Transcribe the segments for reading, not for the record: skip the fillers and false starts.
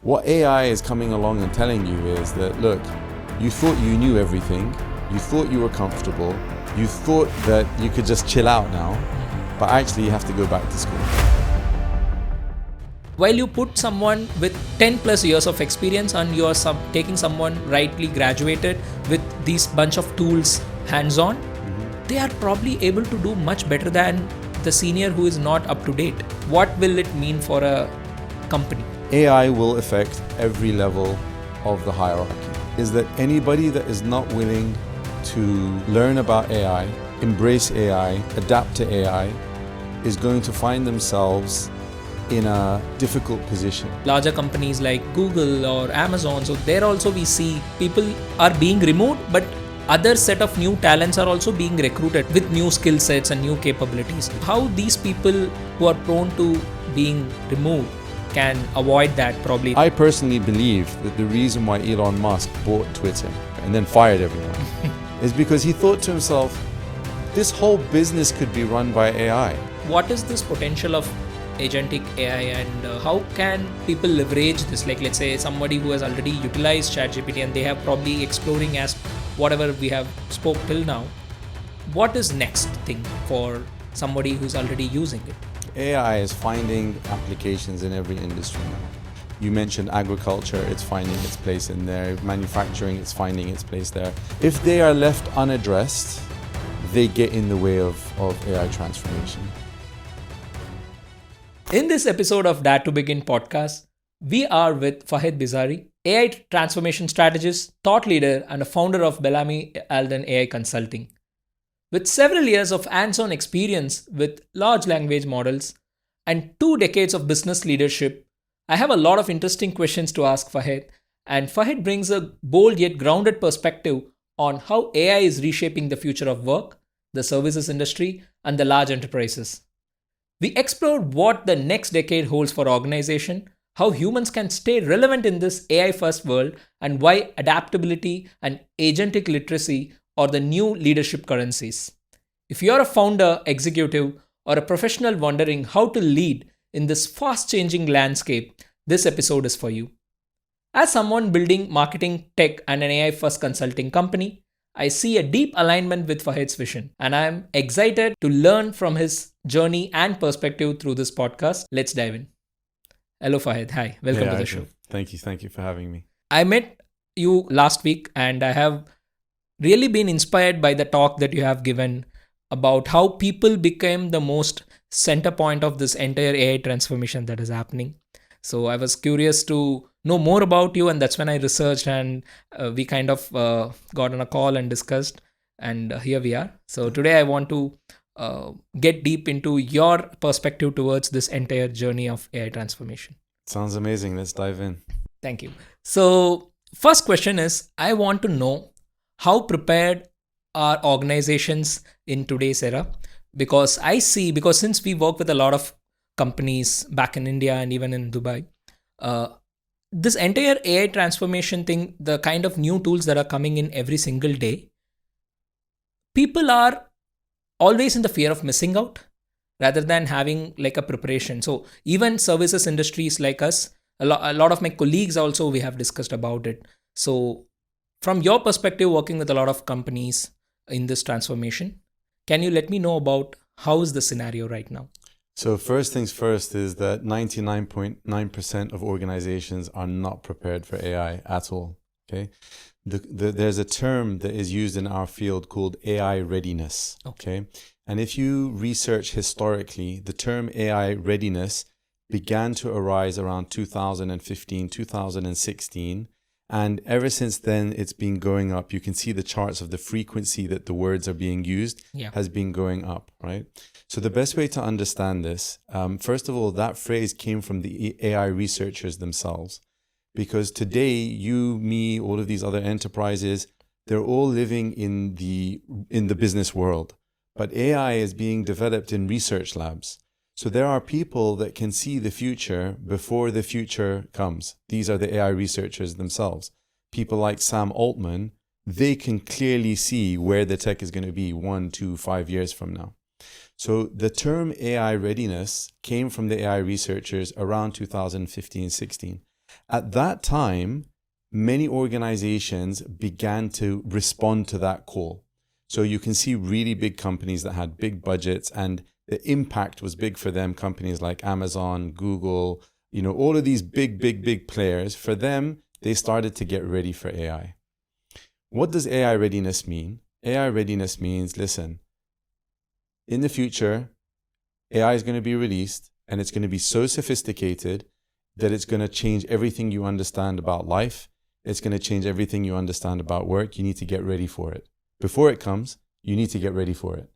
What AI is coming along and telling you is that, look, you thought you knew everything, you thought you were comfortable, you thought that you could just chill out now, but actually you have to go back to school. While you put someone with 10 plus years of experience and you're taking someone rightly graduated with these bunch of tools hands-on, they are probably able to do much better than the senior who is not up to date. What will it mean for a company? AI will affect every level of the hierarchy. Is that anybody that is not willing to learn about AI, embrace AI, adapt to AI, is going to find themselves in a difficult position. Larger companies like Google or Amazon, so there also we see people are being removed, but other set of new talents are also being recruited with new skill sets and new capabilities. How these people who are prone to being removed can avoid that probably? I personally believe that the reason why Elon Musk bought Twitter and then fired everyone is because he thought to himself, this whole business could be run by AI. What is this potential of agentic AI and how can people leverage this? Like, let's say somebody who has already utilized ChatGPT and they have probably exploring as whatever we have spoke till now. What is next thing for somebody who's already using it? AI is finding applications in every industry now. You mentioned agriculture, it's finding its place in there. Manufacturing, it's finding its place there. If they are left unaddressed, they get in the way of AI transformation. In this episode of Dare to Begin podcast, we are with Fahed Bizzari, AI transformation strategist, thought leader, and a founder of Bilami Alden AI Consulting. With several years of hands-on experience with large language models and 2 decades of business leadership, I have a lot of interesting questions to ask Fahed, and Fahed brings a bold yet grounded perspective on how AI is reshaping the future of work, the services industry, and the large enterprises. We explored what the next decade holds for organization, how humans can stay relevant in this AI-first world, and why adaptability and agentic literacy are the new leadership currencies. If you're a founder, executive, or a professional wondering how to lead in this fast-changing landscape, this episode is for you. As someone building marketing, tech, and an AI-first consulting company, I see a deep alignment with Fahed's vision, and I am excited to learn from his journey and perspective through this podcast. Let's dive in. Hello, Fahed. Hi. Welcome to the show. Thank you. Thank you for having me. I met you last week, and I have really been inspired by the talk that you have given about how people became the most center point of this entire AI transformation that is happening. So I was curious to know more about you, and that's when I researched and we kind of got on a call and discussed, and here we are. So today I want to get deep into your perspective towards this entire journey of AI transformation. Sounds amazing. Let's dive in. Thank you. So first question is, I want to know how prepared are organizations in today's era? Because since we work with a lot of companies back in India and even in Dubai, this entire AI transformation thing, the kind of new tools that are coming in every single day, people are always in the fear of missing out rather than having like a preparation. So even services industries like us, a lot of my colleagues also, we have discussed about it. So from your perspective, working with a lot of companies in this transformation, can you let me know about how is the scenario right now? So first things first is that 99.9% of organizations are not prepared for AI at all. Okay, there's a term that is used in our field called AI readiness. Okay, and if you research historically, the term AI readiness began to arise around 2015, 2016. And ever since then, it's been going up. You can see the charts of the frequency that the words are being used has been going up, right? So the best way to understand this, first of all, that phrase came from the AI researchers themselves. Because today, you, me, all of these other enterprises, they're all living in the business world. But AI is being developed in research labs. So there are people that can see the future before the future comes. These are the AI researchers themselves. People like Sam Altman, they can clearly see where the tech is going to be 1, 2, 5 years from now. So the term AI readiness came from the AI researchers around 2015-16. At that time, many organizations began to respond to that call. So you can see really big companies that had big budgets and the impact was big for them. Companies like Amazon, Google, all of these big players, for them, they started to get ready for AI. What does AI readiness mean? AI readiness means, listen, in the future, AI is going to be released and it's going to be so sophisticated that it's going to change everything you understand about life. It's going to change everything you understand about work. You need to get ready for it. Before it comes, you need to get ready for it.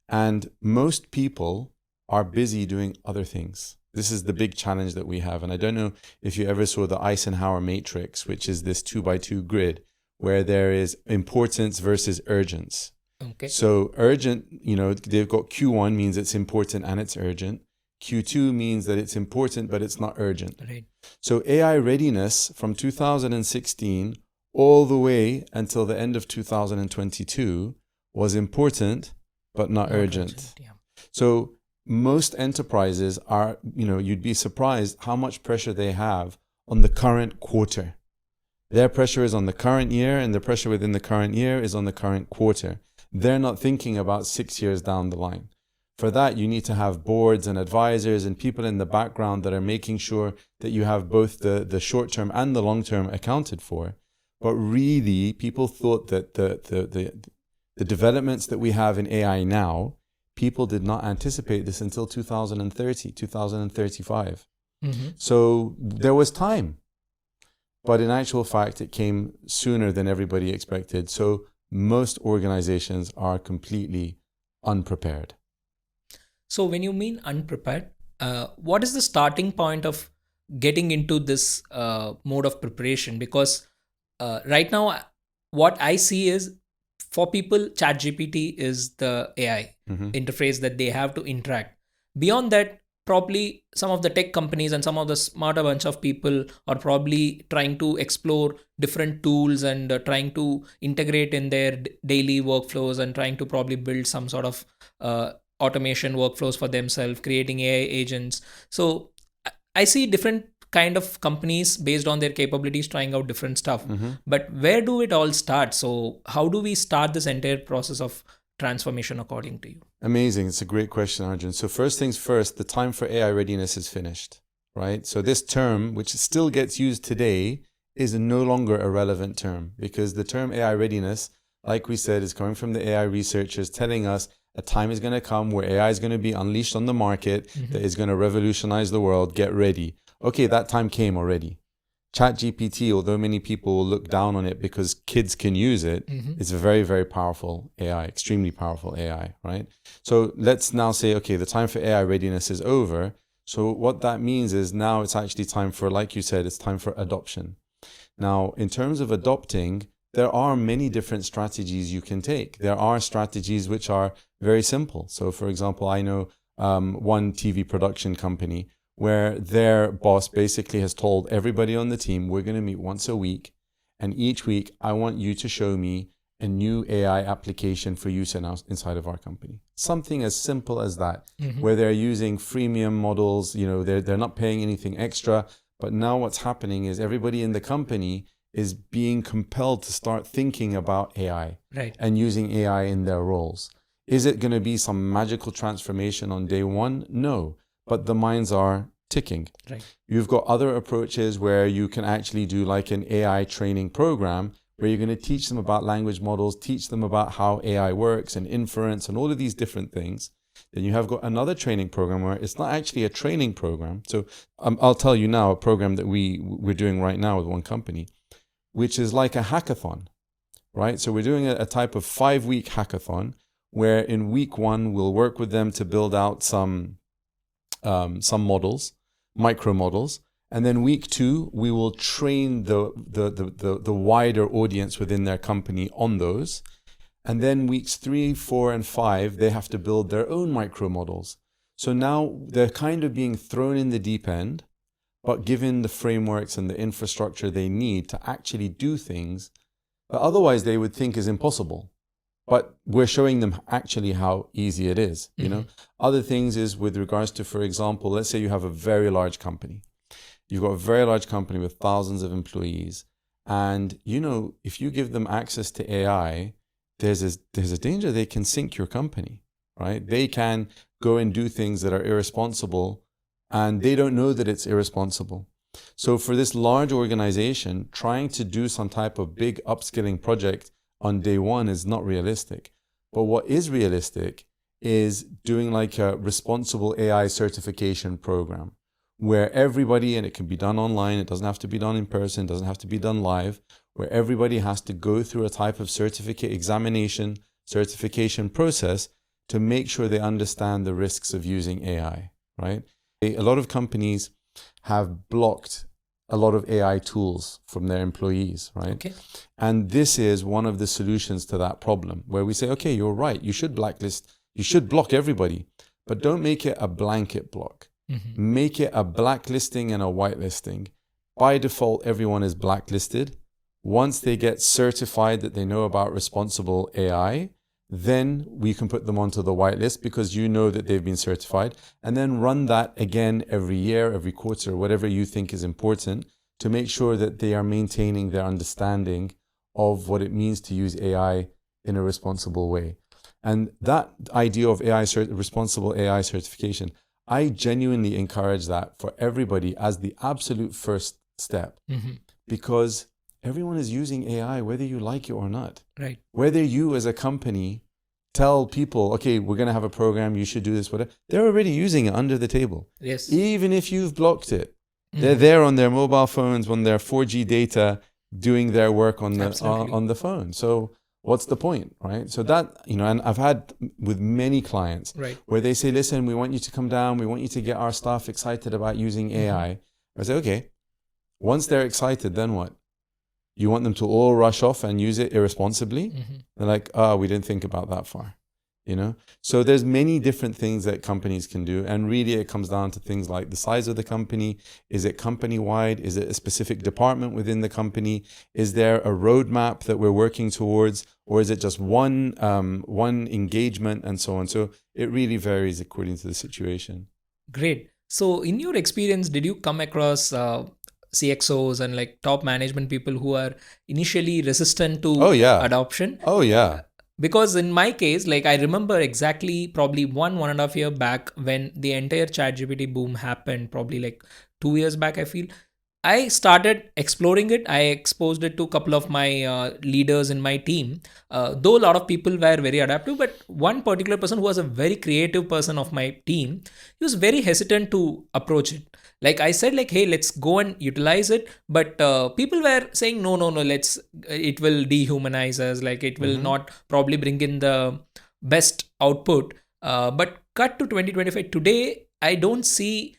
And most people are busy doing other things. This is the big challenge that we have. And I don't know if you ever saw the Eisenhower matrix, which is this 2x2 grid where there is importance versus urgence. Okay. So urgent, they've got Q1 means it's important and it's urgent. Q2 means that it's important, but it's not urgent. Right. So AI readiness from 2016 all the way until the end of 2022 was important, but not urgent. Yeah. So most enterprises are, you'd be surprised how much pressure they have on the current quarter. Their pressure is on the current year, and the pressure within the current year is on the current quarter. They're not thinking about 6 years down the line. For that, you need to have boards and advisors and people in the background that are making sure that you have both the short term and the long term accounted for. But really, people thought that the developments that we have in AI now, people did not anticipate this until 2030, 2035. Mm-hmm. So there was time. But in actual fact, it came sooner than everybody expected. So most organizations are completely unprepared. So when you mean unprepared, what is the starting point of getting into this mode of preparation? Because right now, what I see is for people, ChatGPT is the AI interface that they have to interact. Beyond that, probably some of the tech companies and some of the smarter bunch of people are probably trying to explore different tools and trying to integrate in their daily workflows and trying to probably build some sort of automation workflows for themselves, creating AI agents. So I see different kind of companies based on their capabilities trying out different stuff. But where do it all start? So how do we start this entire process of transformation according to you? Amazing. It's a great question, Arjun. So first things first, the time for AI readiness is finished, right? So this term, which still gets used today, is no longer a relevant term because the term AI readiness, like we said, is coming from the AI researchers telling us a time is going to come where AI is going to be unleashed on the market that is going to revolutionize the world. Get ready. Okay, that time came already. ChatGPT, although many people will look down on it because kids can use it, it's a very, very powerful AI, extremely powerful AI, right? So let's now say, okay, the time for AI readiness is over. So what that means is now it's actually time for, like you said, it's time for adoption. Now, in terms of adopting, there are many different strategies you can take. There are strategies which are very simple. So for example, I know one TV production company where their boss basically has told everybody on the team, we're going to meet once a week. And each week, I want you to show me a new AI application for use inside of our company. Something as simple as that, where they're using freemium models, they're not paying anything extra. But now what's happening is everybody in the company is being compelled to start thinking about AI and using AI in their roles. Is it going to be some magical transformation on day one? No. But the minds are ticking. You've got other approaches where you can actually do like an AI training program where you're going to teach them about language models, teach them about how AI works and inference and all of these different things. Then you have got another training program where it's not actually a training program. So I'll tell you now a program that we're doing right now with one company, which is like a hackathon, right? So we're doing a type of 5-week hackathon where in week 1, we'll work with them to build out some models, micro models. And then week 2, we will train the wider audience within their company on those. And then weeks 3, 4, and 5, they have to build their own micro models. So now they're kind of being thrown in the deep end, but given the frameworks and the infrastructure they need to actually do things that otherwise they would think is impossible. But we're showing them actually how easy it is, Other things is with regards to, for example, let's say you have a very large company you've got a very large company with thousands of employees, and if you give them access to AI, there's a danger they can sink your company, right? They can go and do things that are irresponsible, and they don't know that it's irresponsible. So for this large organization, trying to do some type of big upskilling project on day one is not realistic. But what is realistic is doing like a responsible AI certification program where everybody, and it can be done online, it doesn't have to be done in person, it doesn't have to be done live, where everybody has to go through a type of certification process to make sure they understand the risks of using AI, right? A lot of companies have blocked a lot of AI tools from their employees, right? Okay. And this is one of the solutions to that problem, where we say, okay, you're right, you should blacklist, you should block everybody, but don't make it a blanket block. Make it a blacklisting and a whitelisting. By default, everyone is blacklisted. Once they get certified that they know about responsible AI, then we can put them onto the whitelist because you know that they've been certified, and then run that again every year, every quarter, whatever you think is important to make sure that they are maintaining their understanding of what it means to use AI in a responsible way. And that idea of responsible AI certification, I genuinely encourage that for everybody as the absolute first step, because everyone is using AI, whether you like it or not. Right. Whether you as a company tell people, okay, we're going to have a program, you should do this, whatever, they're already using it under the table. Yes. Even if you've blocked it, they're there on their mobile phones, on their 4G data, doing their work on the phone. So what's the point, right? So that, and I've had with many clients where they say, listen, we want you to come down, we want you to get our staff excited about using AI. I say, okay, once they're excited, then what? You want them to all rush off and use it irresponsibly? They're like, we didn't think about that far, So there's many different things that companies can do. And really it comes down to things like the size of the company. Is it company-wide? Is it a specific department within the company? Is there a roadmap that we're working towards? Or is it just one engagement and so on? So it really varies according to the situation. Great. So in your experience, did you come across CXOs and like top management people who are initially resistant to adoption? Oh, yeah. Because in my case, like I remember exactly probably one and a half year back when the entire ChatGPT boom happened, probably like 2 years back, I feel. I started exploring it. I exposed it to a couple of my leaders in my team. Though a lot of people were very adaptive, but one particular person who was a very creative person of my team, he was very hesitant to approach it. Like I said, like, hey, let's go and utilize it. But people were saying, no, it will dehumanize us. Like it will not probably bring in the best output. But cut to 2025, today, I don't see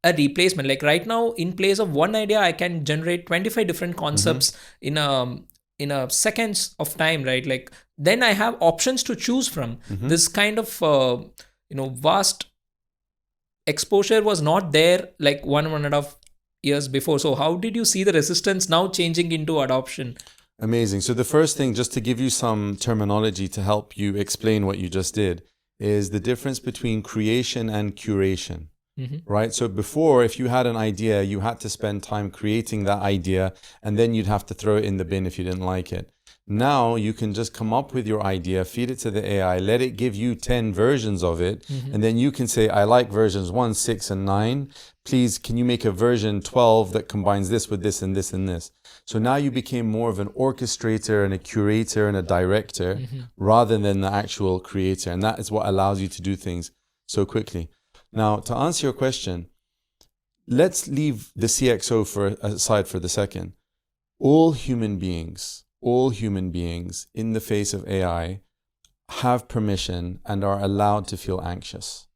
a replacement. Like right now, in place of one idea, I can generate 25 different concepts in a seconds of time, right? Like then I have options to choose from. This kind of vast exposure was not there like one and a half years before. So how did you see the resistance now changing into adoption? Amazing. So the first thing, just to give you some terminology to help you explain what you just did, is the difference between creation and curation. Right? So before, if you had an idea, you had to spend time creating that idea, and then you'd have to throw it in the bin if you didn't like it. Now you can just come up with your idea, feed it to the AI, let it give you 10 versions of it, and then you can say, I like versions 1, 6, and 9. Please, can you make a version 12 that combines this with this and this and this? So now you became more of an orchestrator and a curator and a director rather than the actual creator. And that is what allows you to do things so quickly. Now, to answer your question, let's leave the CXO aside for the second. All human beings in the face of AI have permission and are allowed to feel anxious.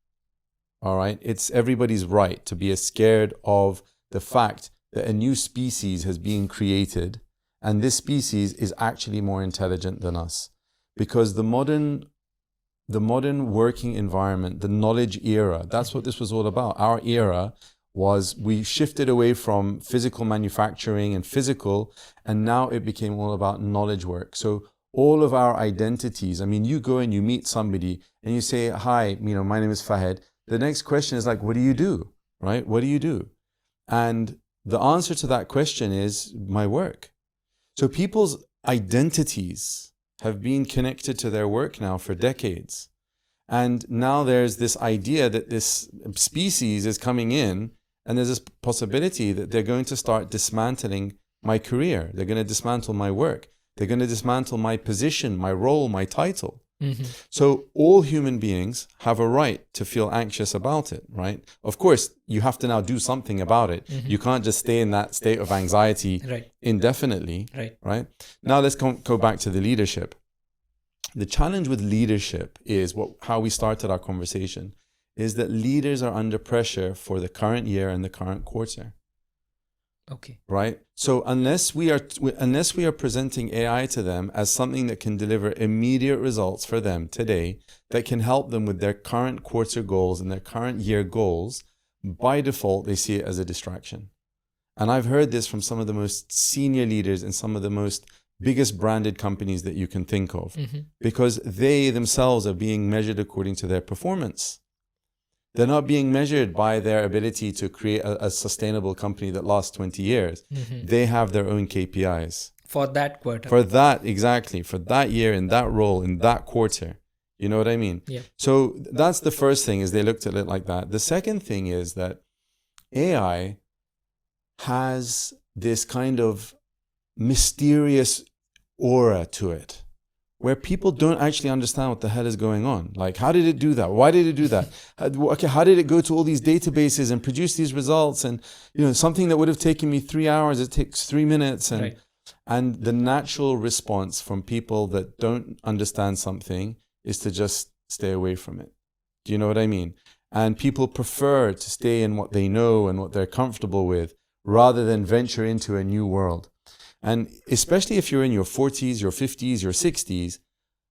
All right? It's everybody's right to be scared of the fact that a new species has been created, and this species is actually more intelligent than us. Because the modern working environment, the knowledge era, that's what this was all about. Our era was we shifted away from physical manufacturing and physical, and now it became all about knowledge work. So all of our identities, I mean, you go and you meet somebody and you say, hi, my name is Fahed. The next question is like, what do you do? Right? What do you do? And The answer to that question is my work. So people's identities have been connected to their work now for decades. And now there's this idea that this species is coming in, and there's this possibility that they're going to start dismantling my career. They're going to dismantle my work. They're going to dismantle my position, my role, my title. Mm-hmm. So all human beings have a right to feel anxious about it, right? Of course, you have to now do something about it. Mm-hmm. You can't just stay in that state of anxiety indefinitely, right? Now let's go back to the leadership. The challenge with leadership is how we started our conversation, is that leaders are under pressure for the current year and the current quarter. Okay. Right? So unless we are presenting AI to them as something that can deliver immediate results for them today, that can help them with their current quarter goals and their current year goals, by default, they see it as a distraction. And I've heard this from some of the most senior leaders in some of the most biggest branded companies that you can think of, because they themselves are being measured according to their performance. They're not being measured by their ability to create a sustainable company that lasts 20 years. They have their own KPIs. For that quarter. For that, exactly. For that year, in that role, in that quarter. You know what I mean? Yeah. So that's the first thing, is they looked at it like that. The second thing is that AI has this kind of mysterious aura to it, where people don't actually understand what the hell is going on. Like, how did it do that? Why did it do that? Okay, how did it go to all these databases and produce these results? And, something that would have taken me 3 hours, it takes 3 minutes. And the natural response from people that don't understand something is to just stay away from it. Do you know what I mean? And people prefer to stay in what they know and what they're comfortable with, rather than venture into a new world. And especially if you're in your 40s, your 50s, your 60s,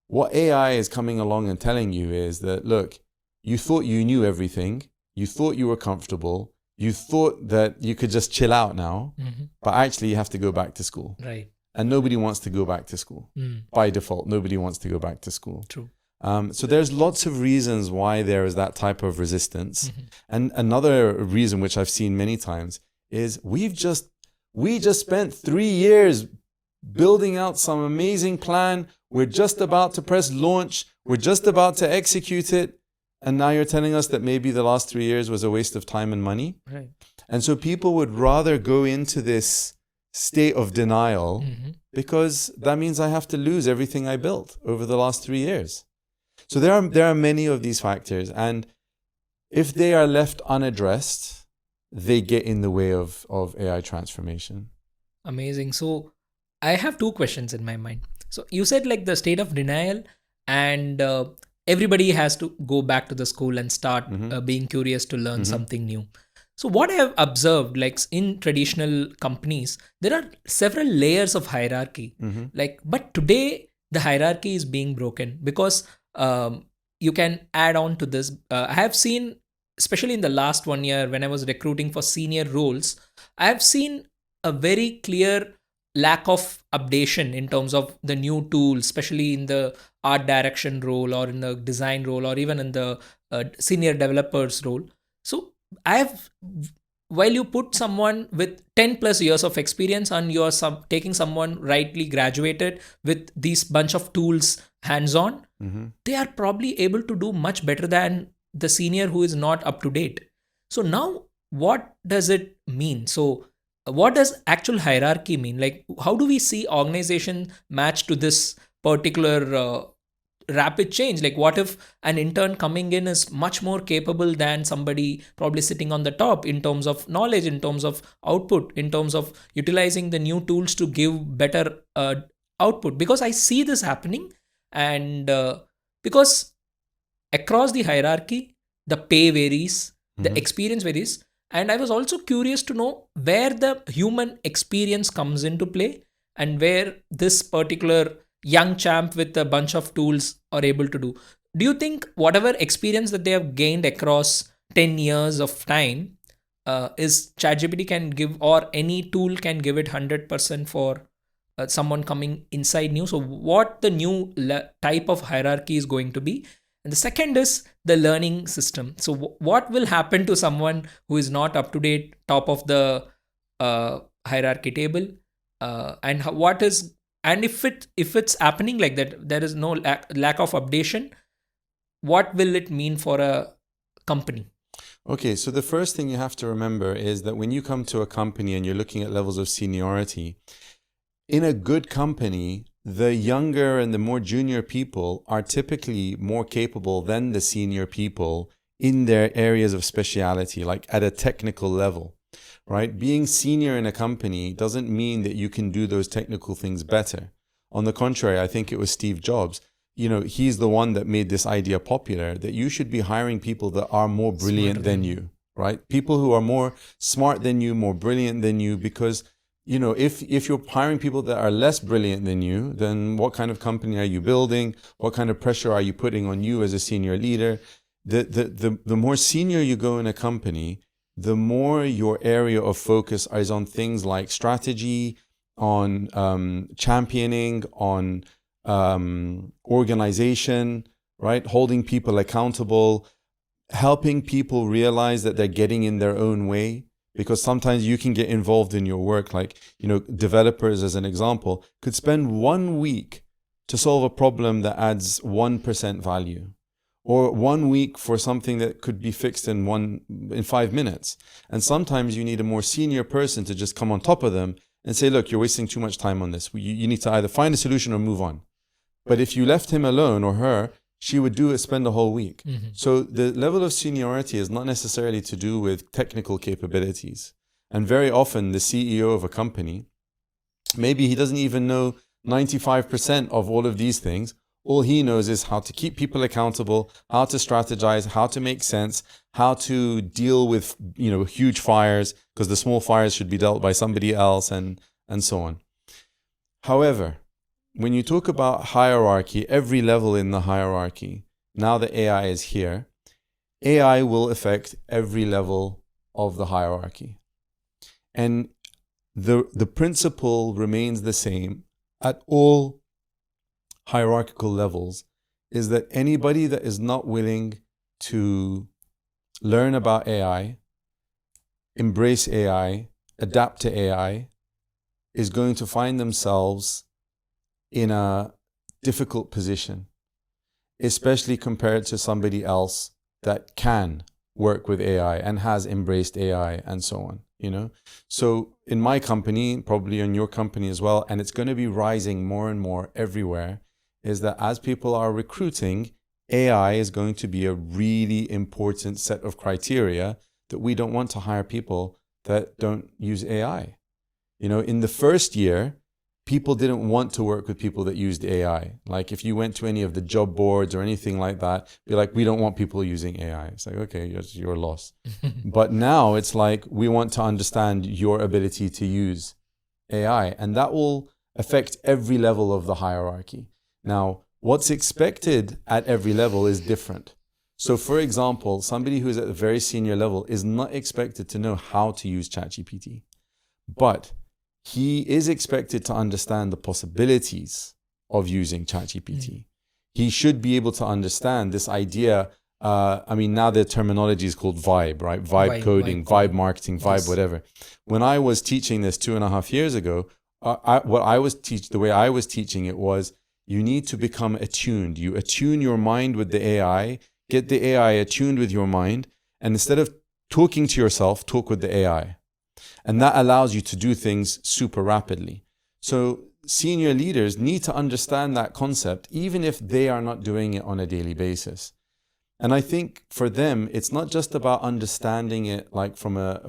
what AI is coming along and telling you is that, look, you thought you knew everything. You thought you were comfortable. You thought that you could just chill out now, but actually you have to go back to school. Right. And nobody wants to go back to school. By default, nobody wants to go back to school. True. So there's lots of reasons why there is that type of resistance. And another reason, which I've seen many times, is we just spent 3 years building out some amazing plan. We're just about to press launch. We're just about to execute it. And now you're telling us that maybe the last 3 years was a waste of time and money. Right. And so people would rather go into this state of denial because that means I have to lose everything I built over the last 3 years. So there are many of these factors. And if they are left unaddressed, they get in the way of AI transformation. Amazing. So I have 2 questions in my mind. So you said like the state of denial, and everybody has to go back to the school and start being curious to learn something new. So what I have observed, like in traditional companies, there are several layers of hierarchy. But today the hierarchy is being broken, because you can add on to this. I have seen, especially in the last 1 year, when I was recruiting for senior roles, I have seen a very clear lack of updation in terms of the new tools, especially in the art direction role or in the design role or even in the senior developers role. So while you put someone with 10 plus years of experience and you're taking someone rightly graduated with these bunch of tools hands-on, they are probably able to do much better than the senior who is not up to date. So now what does it mean? So what does actual hierarchy mean? Like, how do we see organization match to this particular rapid change? Like, what if an intern coming in is much more capable than somebody probably sitting on the top in terms of knowledge, in terms of output, in terms of utilizing the new tools to give better output? Because I see this happening, and because across the hierarchy, the pay varies, the experience varies. And I was also curious to know where the human experience comes into play and where this particular young champ with a bunch of tools are able to do. Do you think whatever experience that they have gained across 10 years of time is ChatGPT can give, or any tool can give it 100% for someone coming inside new? So what the new type of hierarchy is going to be? And the second is the learning system. So what will happen to someone who is not up to date, top of the hierarchy table, and what is, and if it's happening like that, there is no lack of updation, what will it mean for a company? Okay, so the first thing you have to remember is that when you come to a company and you're looking at levels of seniority, in a good company, the younger and the more junior people are typically more capable than the senior people in their areas of speciality, like at a technical level, right? Being senior in a company doesn't mean that you can do those technical things better. On the contrary, I think it was Steve Jobs. He's the one that made this idea popular, that you should be hiring people that are more brilliant than you, right? People who are more smart than you, more brilliant than you, because if you're hiring people that are less brilliant than you, then what kind of company are you building? What kind of pressure are you putting on you as a senior leader? The more senior you go in a company, the more your area of focus is on things like strategy, on championing, on organization, right? Holding people accountable, helping people realize that they're getting in their own way. Because sometimes you can get involved in your work, like, developers, as an example, could spend 1 week to solve a problem that adds 1% value, or 1 week for something that could be fixed in 5 minutes. And sometimes you need a more senior person to just come on top of them and say, look, you're wasting too much time on this. You need to either find a solution or move on. But if you left him alone, or her, she would spend a whole week. Mm-hmm. So the level of seniority is not necessarily to do with technical capabilities. And very often the CEO of a company, maybe he doesn't even know 95% of all of these things. All he knows is how to keep people accountable, how to strategize, how to make sense, how to deal with, huge fires, because the small fires should be dealt by somebody else, and so on. However, when you talk about hierarchy, every level in the hierarchy, now that AI is here, AI will affect every level of the hierarchy. And the principle remains the same at all hierarchical levels, is that anybody that is not willing to learn about AI, embrace AI, adapt to AI, is going to find themselves in a difficult position, especially compared to somebody else that can work with AI and has embraced AI and so on, So in my company, probably in your company as well, and it's going to be rising more and more everywhere, is that as people are recruiting, AI is going to be a really important set of criteria, that we don't want to hire people that don't use AI. In the first year, people didn't want to work with people that used AI. Like if you went to any of the job boards or anything like that, be like, we don't want people using AI. It's like, okay, it's your loss. But now it's like, we want to understand your ability to use AI. And that will affect every level of the hierarchy. Now, what's expected at every level is different. So for example, somebody who is at a very senior level is not expected to know how to use ChatGPT. But he is expected to understand the possibilities of using ChatGPT. He should be able to understand this idea. Now the terminology is called vibe, right? Vibe coding, vibe marketing, vibe yes. Whatever. When I was teaching this 2.5 years ago, the way I was teaching it was, you need to become attuned. You attune your mind with the AI, get the AI attuned with your mind, and instead of talking to yourself, talk with the AI. And that allows you to do things super rapidly. So senior leaders need to understand that concept, even if they are not doing it on a daily basis. And I think for them, it's not just about understanding it like from a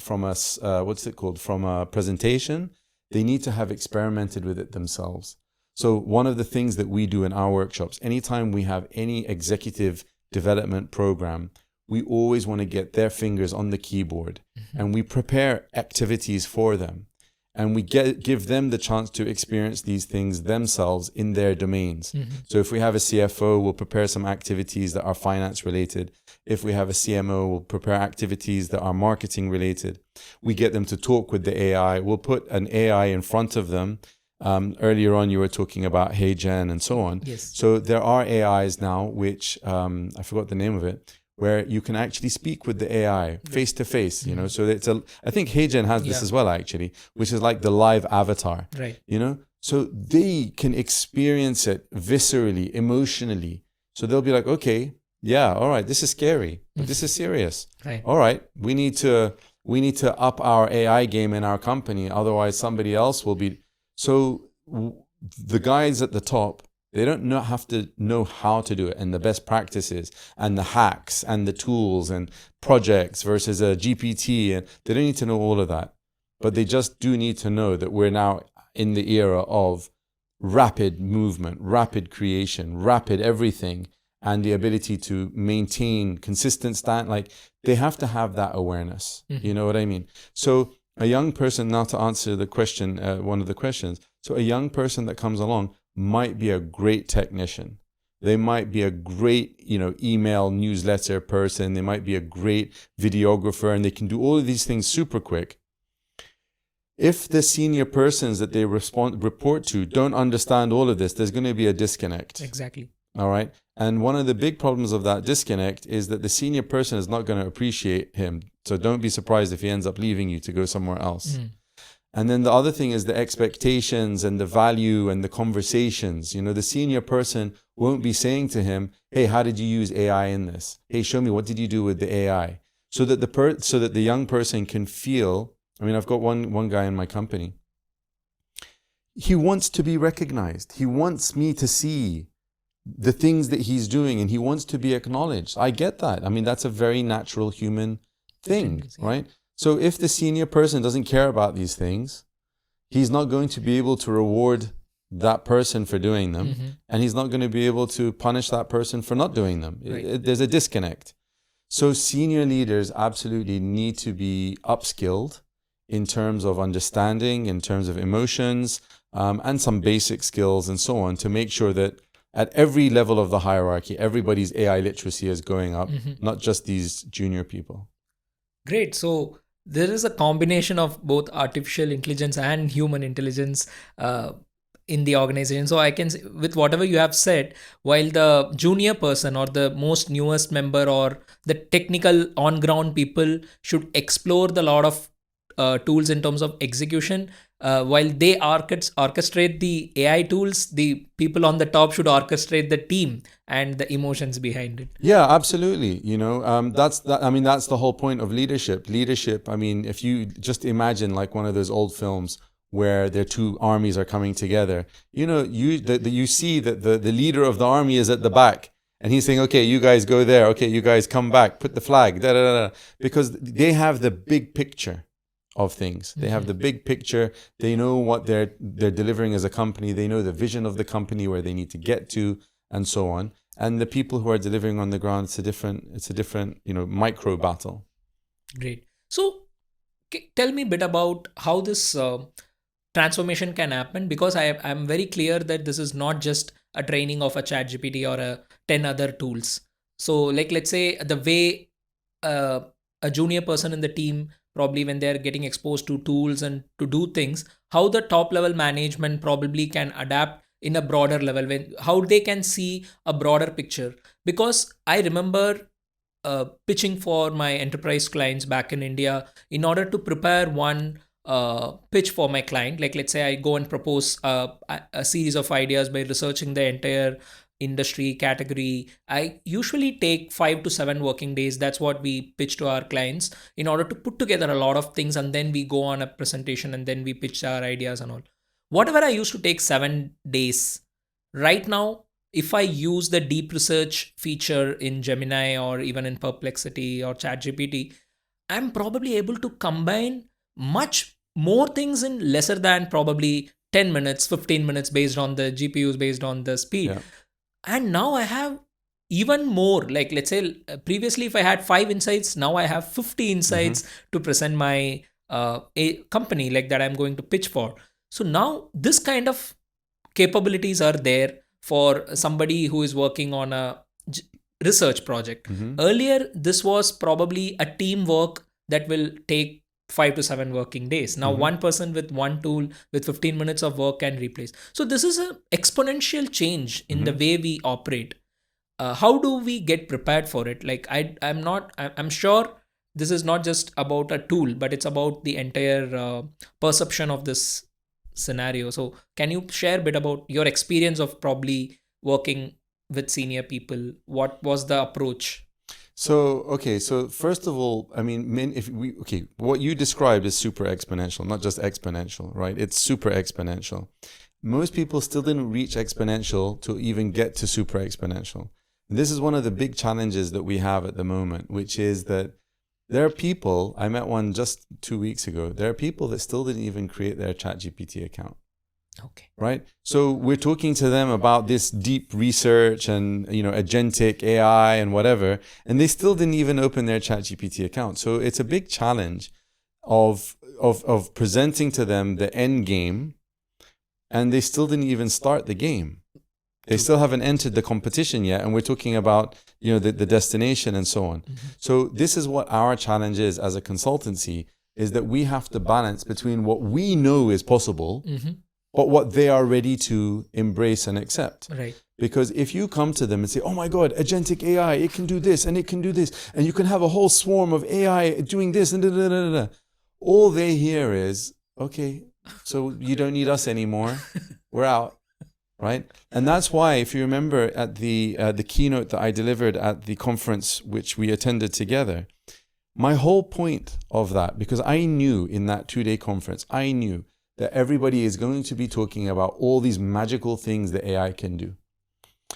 presentation. They need to have experimented with it themselves. So one of the things that we do in our workshops, anytime we have any executive development program, we always want to get their fingers on the keyboard, and we prepare activities for them, and we give them the chance to experience these things themselves in their domains. So if we have a CFO, we'll prepare some activities that are finance related. If we have a CMO, we'll prepare activities that are marketing related. We get them to talk with the AI. We'll put an AI in front of them. Earlier on, you were talking about Hey Gen and so on. Yes. So there are AIs now, which I forgot the name of it, where you can actually speak with the AI face to face, so it's I think HeyGen has this as well, actually, which is like the live avatar, Right. So they can experience it viscerally, emotionally. So they'll be like, okay, yeah, all right, this is scary, but this is serious. Right. All right, we need to up our AI game in our company. Otherwise somebody else will be. So the guys at the top, they don't have to know how to do it and the best practices and the hacks and the tools and projects versus a GPT. And they don't need to know all of that. But they just do need to know that we're now in the era of rapid movement, rapid creation, rapid everything, and the ability to maintain consistent like they have to have that awareness. You know what I mean? So a young person, now to answer the question, one of the questions, so a young person that comes along might be a great technician. They might be a great, email newsletter person. They might be a great videographer, and they can do all of these things super quick. If the senior persons that they report to don't understand all of this, there's going to be a disconnect. Exactly. All right. And one of the big problems of that disconnect is that the senior person is not going to appreciate him. So don't be surprised if he ends up leaving you to go somewhere else. And then the other thing is the expectations and the value and the conversations. The senior person won't be saying to him, hey, how did you use AI in this? Hey, show me, what did you do with the AI? So that the young person can feel. I've got one guy in my company. He wants to be recognized. He wants me to see the things that he's doing, and he wants to be acknowledged. I get that. That's a very natural human thing, right? So if the senior person doesn't care about these things, he's not going to be able to reward that person for doing them, and he's not going to be able to punish that person for not doing them. Right. There's a disconnect. So senior leaders absolutely need to be upskilled in terms of understanding, in terms of emotions, and some basic skills and so on, to make sure that at every level of the hierarchy, everybody's AI literacy is going up, not just these junior people. Great. So there is a combination of both artificial intelligence and human intelligence in the organization. So I can say, with whatever you have said, while the junior person or the most newest member or the technical on-ground people should explore the lot of tools in terms of execution, while they orchestrate the AI tools, the people on the top should orchestrate the team and the emotions behind it. Yeah, absolutely. That's the whole point of leadership. If you just imagine like one of those old films where their two armies are coming together, you see that the leader of the army is at the back. And he's saying, okay, you guys go there. Okay, you guys come back, put the flag, because they have the big picture of things. They have the big picture. They know what they're delivering as a company. They know the vision of the company, where they need to get to, and so on. And the people who are delivering on the ground, it's a different micro battle. Great. So tell me a bit about how this transformation can happen, because I'm very clear that this is not just a training of a ChatGPT or a 10 other tools. So like, let's say the way a junior person in the team, probably when they're getting exposed to tools and to do things, how the top level management probably can adapt in a broader level, how they can see a broader picture. Because I remember pitching for my enterprise clients back in India, in order to prepare one pitch for my client. Like, let's say I go and propose a series of ideas by researching the entire industry category. I usually take 5 to 7 working days. That's what we pitch to our clients, in order to put together a lot of things, and then we go on a presentation and then we pitch our ideas and all. Whatever I used to take 7 days, right now, if I use the deep research feature in Gemini or even in Perplexity or ChatGPT, I'm probably able to combine much more things in lesser than probably 10 minutes, 15 minutes, based on the GPUs, based on the speed. Yeah. And now I have even more. Like, let's say previously if I had 5 insights, now I have 50 insights to present my a company like that I'm going to pitch for. So now this kind of capabilities are there for somebody who is working on a research project. Earlier, this was probably a teamwork that will take 5 to 7 working days. Now, one person with one tool with 15 minutes of work can replace. So this is an exponential change in the way we operate. how do we get prepared for it? Like I'm sure this is not just about a tool, but it's about the entire perception of this scenario. So can you share a bit about your experience of probably working with senior people? What was the approach? So, okay, so first of all, I mean, what you described is super exponential, not just exponential, right? It's super exponential. Most people still didn't reach exponential to even get to super exponential. And this is one of the big challenges that we have at the moment, which is that there are people, I met one just 2 weeks ago, there are people that still didn't even create their ChatGPT account. Okay. Right. So we're talking to them about this deep research and, agentic AI and whatever, and they still didn't even open their ChatGPT account. So it's a big challenge of presenting to them the end game, and they still didn't even start the game. They still haven't entered the competition yet, and we're talking about, the destination and so on. Mm-hmm. So this is what our challenge is as a consultancy, is that we have to balance between what we know is possible, but what they are ready to embrace and accept. Right. Because if you come to them and say, oh my God, agentic AI, it can do this and it can do this, and you can have a whole swarm of AI doing this, and all they hear is, okay, so you don't need us anymore. We're out. Right? And that's why, if you remember at the keynote that I delivered at the conference which we attended together, my whole point of that, because I knew in that 2-day conference, I knew that everybody is going to be talking about all these magical things that AI can do.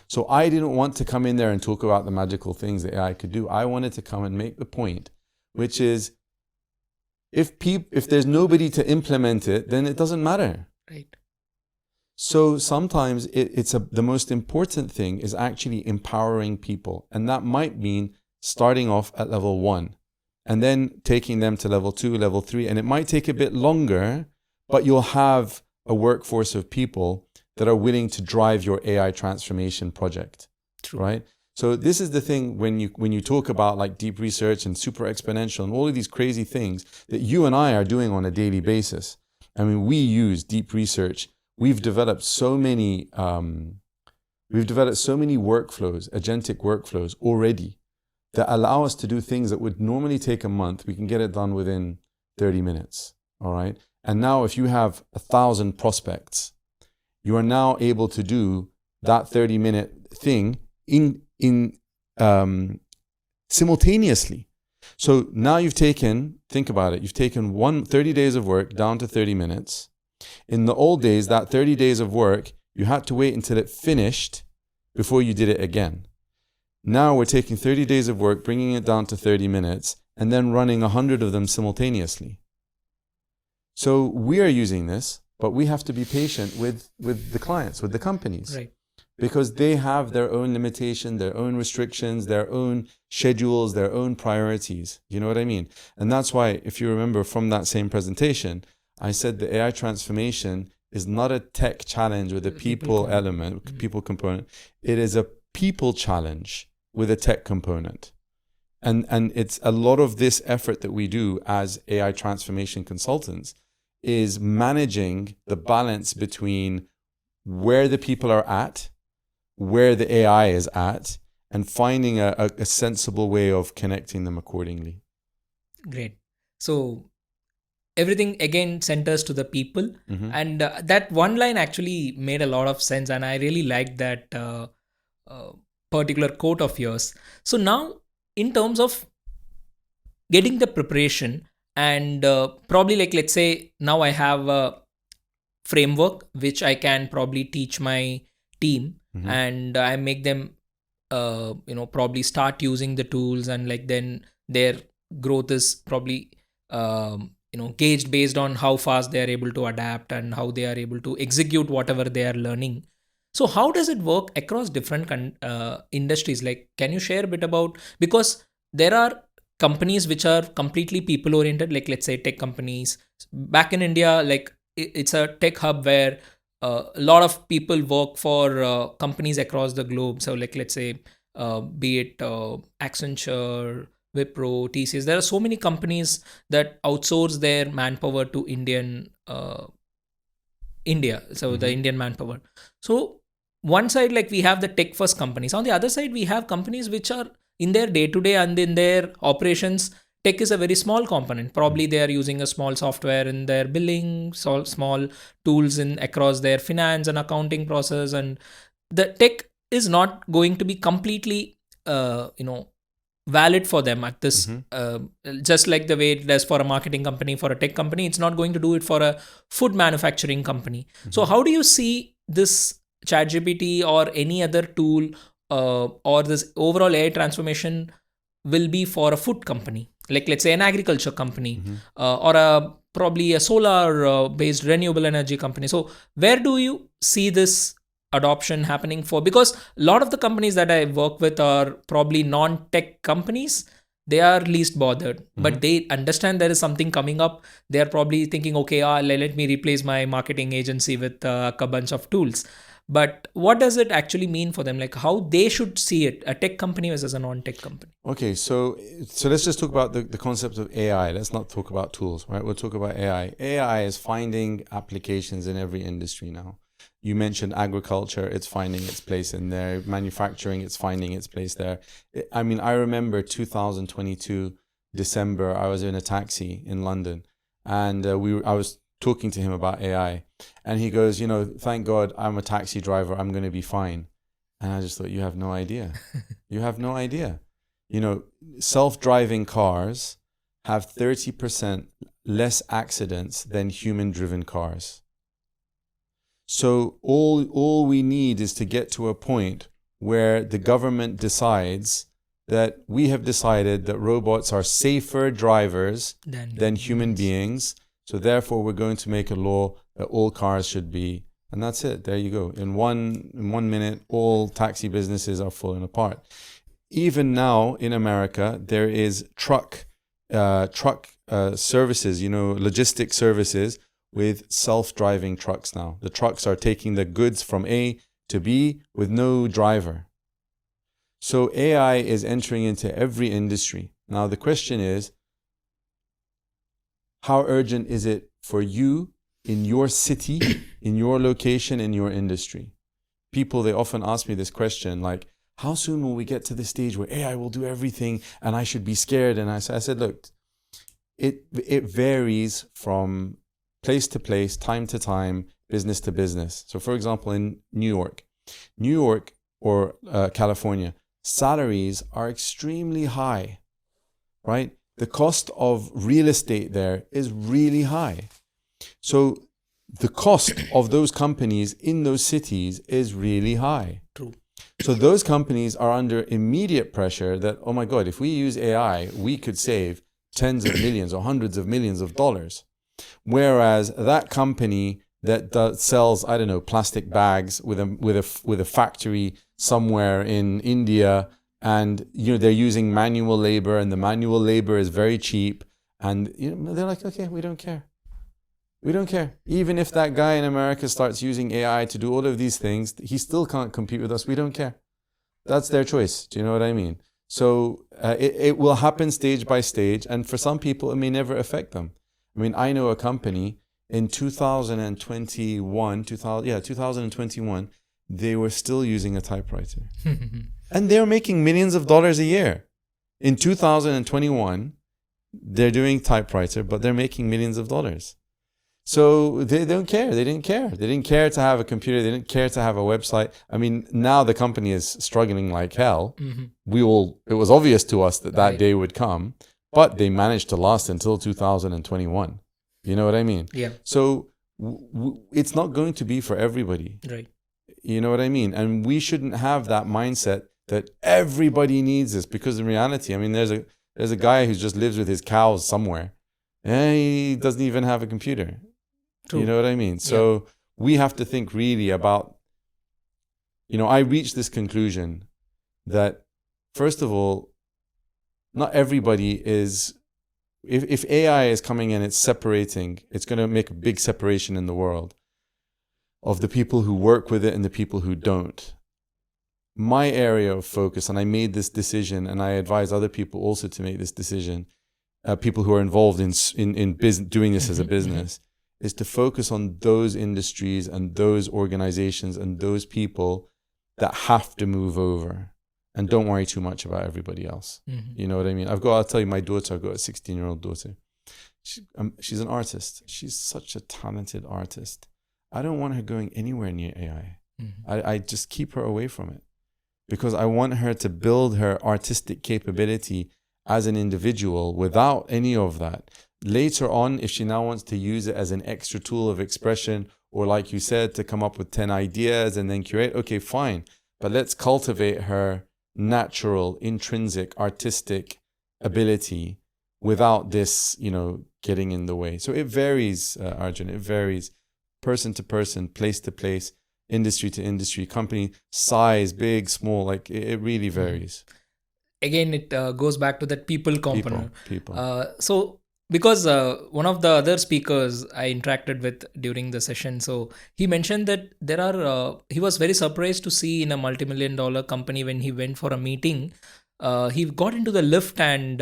So I didn't want to come in there and talk about the magical things that AI could do. I wanted to come and make the point, which is, if there's nobody to implement it, then it doesn't matter. Right. So sometimes the most important thing is actually empowering people. And that might mean starting off at level 1 and then taking them to level 2, level 3. And it might take a bit longer, but you'll have a workforce of people that are willing to drive your AI transformation project. True. Right? So this is the thing when you talk about like deep research and super exponential and all of these crazy things that you and I are doing on a daily basis. I mean, we use deep research. We've developed so many workflows, agentic workflows already, that allow us to do things that would normally take a month. We can get it done within 30 minutes. All right. And now if you have 1,000 prospects, you are now able to do that 30-minute thing in simultaneously. So now think about it, you've taken 30 days of work down to 30 minutes. In the old days, that 30 days of work, you had to wait until it finished before you did it again. Now we're taking 30 days of work, bringing it down to 30 minutes, and then running 100 of them simultaneously. So we are using this, but we have to be patient with the clients, with the companies. Right. Because they have their own limitation, their own restrictions, their own schedules, their own priorities. You know what I mean? And that's why, if you remember from that same presentation, I said the AI transformation is not a tech challenge with a people element, people component. It is a people challenge with a tech component. And it's a lot of this effort that we do as AI transformation consultants is managing the balance between where the people are at, where the AI is at, and finding a sensible way of connecting them accordingly. Great. So everything again centers to the people. And that one line actually made a lot of sense, and I really liked that particular quote of yours. So now, in terms of getting the preparation, and probably, like, let's say now I have a framework which I can probably teach my team, and I make them probably start using the tools, and like then their growth is probably gauged based on how fast they are able to adapt and how they are able to execute whatever they are learning. So how does it work across different industries? Like, can you share a bit about, because there are companies which are completely people oriented, like let's say tech companies back in India, like it's a tech hub where a lot of people work for companies across the globe. So like let's say be it Accenture, Wipro, TCS, there are so many companies that outsource their manpower to India, so the Indian manpower. So one side, like we have the tech first companies. On the other side, we have companies which are in their day to day and in their operations. Tech is a very small component. Probably they are using a small software in their billing, small tools in across their finance and accounting process, and the tech is not going to be completely, valid for them at this. Just like the way it does for a marketing company, for a tech company, it's not going to do it for a food manufacturing company. So how do you see this ChatGPT or any other tool, or this overall AI transformation will be for a food company, like let's say an agriculture company, or a probably a solar based renewable energy company? So where do you see this adoption happening for? Because a lot of the companies that I work with are probably non-tech companies. They are least bothered, but they understand there is something coming up. They are probably thinking, okay, let me replace my marketing agency with a bunch of tools. But what does it actually mean for them? Like how they should see it, a tech company versus a non-tech company? Okay, so let's just talk about the concept of AI. Let's not talk about tools, right? We'll talk about AI. AI is finding applications in every industry now. You mentioned agriculture, it's finding its place in there. Manufacturing, it's finding its place there. I mean, I remember 2022, December, I was in a taxi in London, and I was talking to him about AI, and he goes, thank God I'm a taxi driver, I'm going to be fine. And I just thought, you have no idea. You have no idea. Self-driving cars have 30% less accidents than human-driven cars. So all we need is to get to a point where the government decides that we have decided that robots are safer drivers than human beings. So therefore, we're going to make a law that all cars should be, and that's it. There you go. In one minute, all taxi businesses are falling apart. Even now in America, there is truck services, logistic services with self-driving trucks now. The trucks are taking the goods from A to B with no driver. So AI is entering into every industry. Now the question is, how urgent is it for you in your city, in your location, in your industry? People, they often ask me this question, like, how soon will we get to the stage where AI will do everything and I should be scared? And I said, look, it varies from place to place, time to time, business to business. So for example, in New York or California, salaries are extremely high, right? The cost of real estate there is really high. So the cost of those companies in those cities is really high. True. So those companies are under immediate pressure that, oh my God, if we use AI, we could save tens of millions or hundreds of millions of dollars. Whereas that company that sells, I don't know, plastic bags with a factory somewhere in India, and they're using manual labor, and the manual labor is very cheap, and they're like, okay, we don't care. We don't care. Even if that guy in America starts using AI to do all of these things, he still can't compete with us. We don't care. That's their choice. Do you know what I mean? So it will happen stage by stage, and for some people, it may never affect them. I mean, I know a company in 2021, they were still using a typewriter. And they were making millions of dollars a year. In 2021, they're doing typewriter, but they're making millions of dollars. So they don't care. They didn't care. They didn't care to have a computer. They didn't care to have a website. I mean, now the company is struggling like hell. It was obvious to us that day would come, but they managed to last until 2021. You know what I mean? Yeah. So it's not going to be for everybody. Right. You know what I mean? And we shouldn't have that mindset that everybody needs this, because in reality, I mean, there's a guy who just lives with his cows somewhere, and he doesn't even have a computer. True. You know what I mean? So we have to think really about, I reached this conclusion that, first of all, not everybody is, if AI is coming in, it's separating, it's going to make a big separation in the world of the people who work with it and the people who don't. My area of focus, and I made this decision, and I advise other people also to make this decision, people who are involved in doing this as a business, is to focus on those industries and those organizations and those people that have to move over, and don't worry too much about everybody else. You know what I mean? I'll tell you, my daughter, I've got a 16-year-old daughter. She's an artist. She's such a talented artist. I don't want her going anywhere near AI. I just keep her away from it, because I want her to build her artistic capability as an individual without any of that. Later on, if she now wants to use it as an extra tool of expression, or like you said, to come up with 10 ideas and then curate, okay, fine. But let's cultivate her natural, intrinsic, artistic ability without this, getting in the way. So it varies, Arjun. It varies person to person, place to place, industry to industry, company size, big, small. Like it really varies. Again, it goes back to that people component. People. So because one of the other speakers I interacted with during the session, so he mentioned that there are, he was very surprised to see in a multi-million-dollar company, when he went for a meeting, he got into the lift and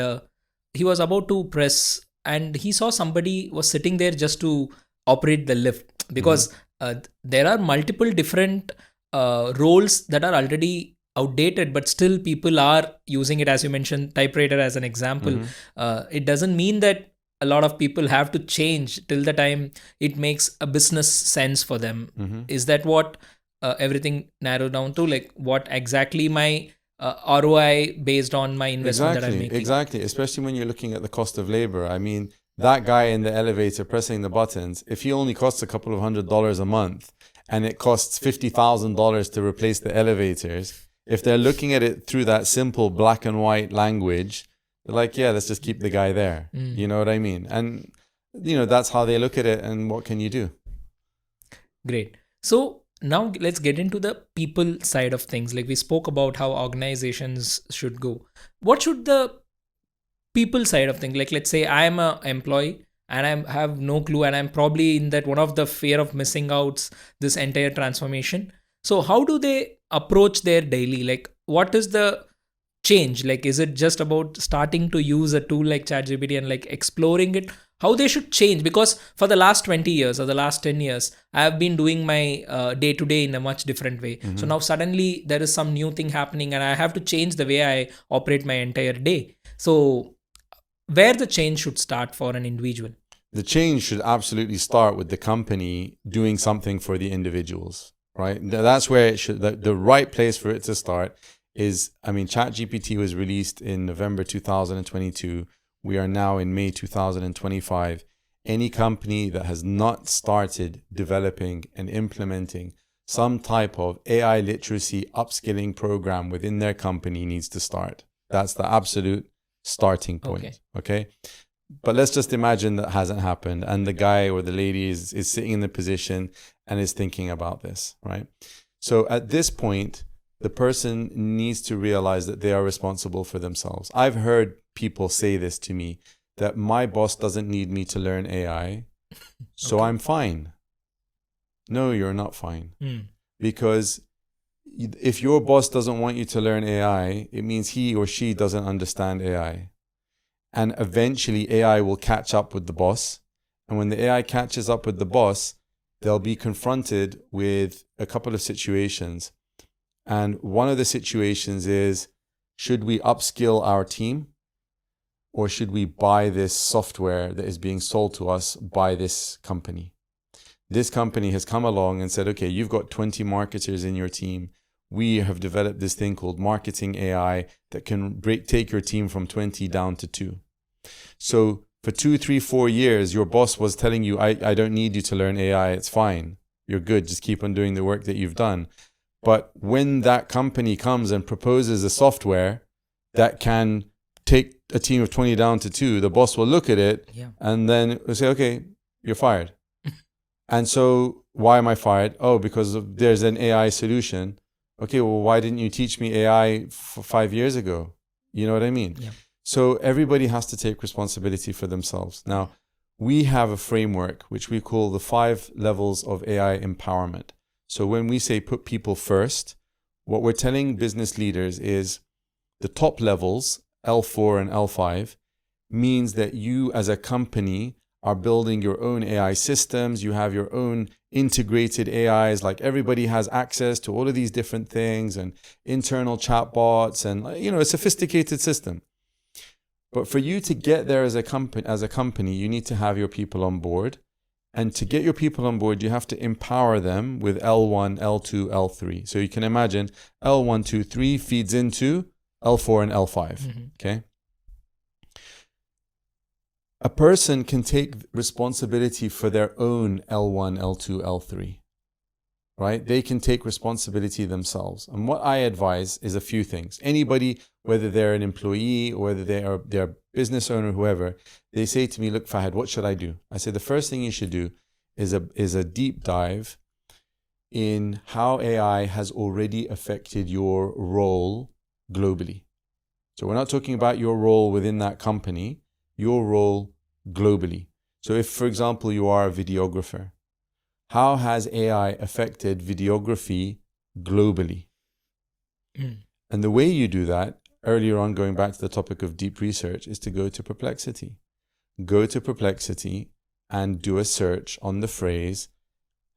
he was about to press, and he saw somebody was sitting there just to operate the lift, because there are multiple different roles that are already outdated, but still people are using it. As you mentioned, typewriter as an example. It doesn't mean that a lot of people have to change till the time it makes a business sense for them. Is that what everything narrowed down to? Like what exactly my ROI based on my investment that I'm making? Exactly. Especially when you're looking at the cost of labor. I mean, that guy in the elevator pressing the buttons, if he only costs a couple of $100s a month and it costs $50,000 to replace the elevators, if they're looking at it through that simple black and white language, they're like, yeah, let's just keep the guy there. You know what I mean? And, that's how they look at it. And what can you do? Great. So now let's get into the people side of things. Like we spoke about how organizations should go. What should the people side of things, like let's say I'm an employee and I have no clue, and I'm probably in that one of the fear of missing out this entire transformation. So how do they approach their daily? Like what is the change? Like is it just about starting to use a tool like ChatGPT and like exploring it? How they should change? Because for the last 20 years or the last 10 years, I have been doing my day to day in a much different way. So now suddenly there is some new thing happening and I have to change the way I operate my entire day. So where the change should start for an individual? The change should absolutely start with the company doing something for the individuals, right? That's where it should, the right place for it to start is, ChatGPT was released in November 2022. We are now in May 2025. Any company that has not started developing and implementing some type of AI literacy upskilling program within their company needs to start. That's the absolute starting point. Okay. But let's just imagine that hasn't happened and the guy or the lady is sitting in the position and is thinking about this, right? So at this point, the person needs to realize that they are responsible for themselves. I've heard people say this to me, that my boss doesn't need me to learn AI, so I'm fine. No, you're not fine. Because if your boss doesn't want you to learn AI, it means he or she doesn't understand AI. And eventually AI will catch up with the boss. And when the AI catches up with the boss, they'll be confronted with a couple of situations. And one of the situations is, should we upskill our team? Or should we buy this software that is being sold to us by this company? This company has come along and said, okay, you've got 20 marketers in your team. We have developed this thing called marketing AI that can take your team from 20 down to 2. So for 2, 3, 4 years, your boss was telling you, I don't need you to learn AI. It's fine. You're good. Just keep on doing the work that you've done. But when that company comes and proposes a software that can take a team of 20 down to 2, the boss will look at it and then will say, okay, you're fired. And so why am I fired? Oh, because there's an AI solution. Okay, well, why didn't you teach me AI 5 years ago? You know what I mean? Yeah. So everybody has to take responsibility for themselves. Now, we have a framework which we call the 5 levels of AI empowerment. So when we say put people first, what we're telling business leaders is the top levels, L4 and L5, means that you as a company are building your own AI systems. You have your own integrated AIs, like everybody has access to all of these different things and internal chatbots and, a sophisticated system. But for you to get there as a company, you need to have your people on board. And to get your people on board, you have to empower them with L1, L2, L3. So you can imagine L1, 2, 3 feeds into L4 and L5. Okay. A person can take responsibility for their own L1, L2, L3, right? They can take responsibility themselves. And what I advise is a few things. Anybody, whether they're an employee or whether they're a business owner, whoever, they say to me, look, Fahed, what should I do? I say, the first thing you should do is a deep dive in how AI has already affected your role globally. So we're not talking about your role within that company, your role globally. So if, for example, you are a videographer, how has AI affected videography globally? And the way you do that, earlier on, going back to the topic of deep research, is to go to Perplexity. Go to Perplexity and do a search on the phrase,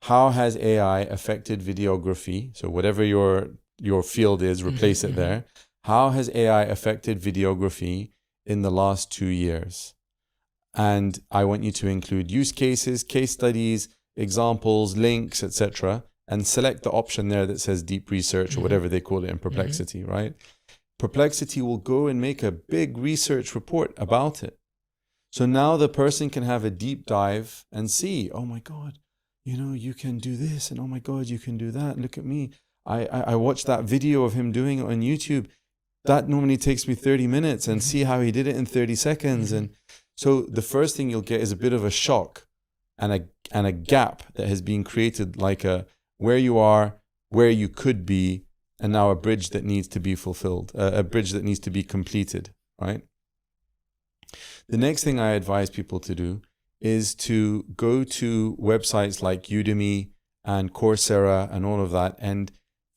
how has AI affected videography? So whatever your field is, replace it there. How has AI affected videography in the last 2 years? And I want you to include use cases, case studies, examples, links, etc. And select the option there that says deep research or whatever they call it in Perplexity, right? Perplexity will go and make a big research report about it. So now the person can have a deep dive and see, oh my God, you can do this, and oh my God, you can do that. Look at me. I watched that video of him doing it on YouTube. That normally takes me 30 minutes, and see how he did it in 30 seconds. And so the first thing you'll get is a bit of a shock and a gap that has been created, like where you are, where you could be, and now a bridge that needs to be fulfilled, a bridge that needs to be completed, right? The next thing I advise people to do is to go to websites like Udemy and Coursera and all of that, and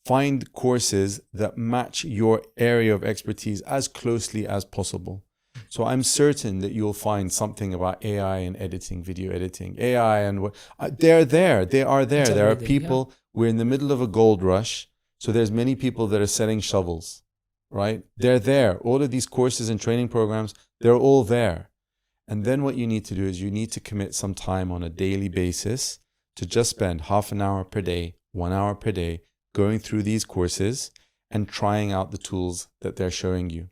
find courses that match your area of expertise as closely as possible. So I'm certain that you'll find something about AI and editing, video editing, AI and they're there. They are there. There are people. Yeah. We're in the middle of a gold rush. So there's many people that are selling shovels, right? They're there. All of these courses and training programs, they're all there. And then what you need to do is you need to commit some time on a daily basis to just spend half an hour per day, 1 hour per day, going through these courses and trying out the tools that they're showing you.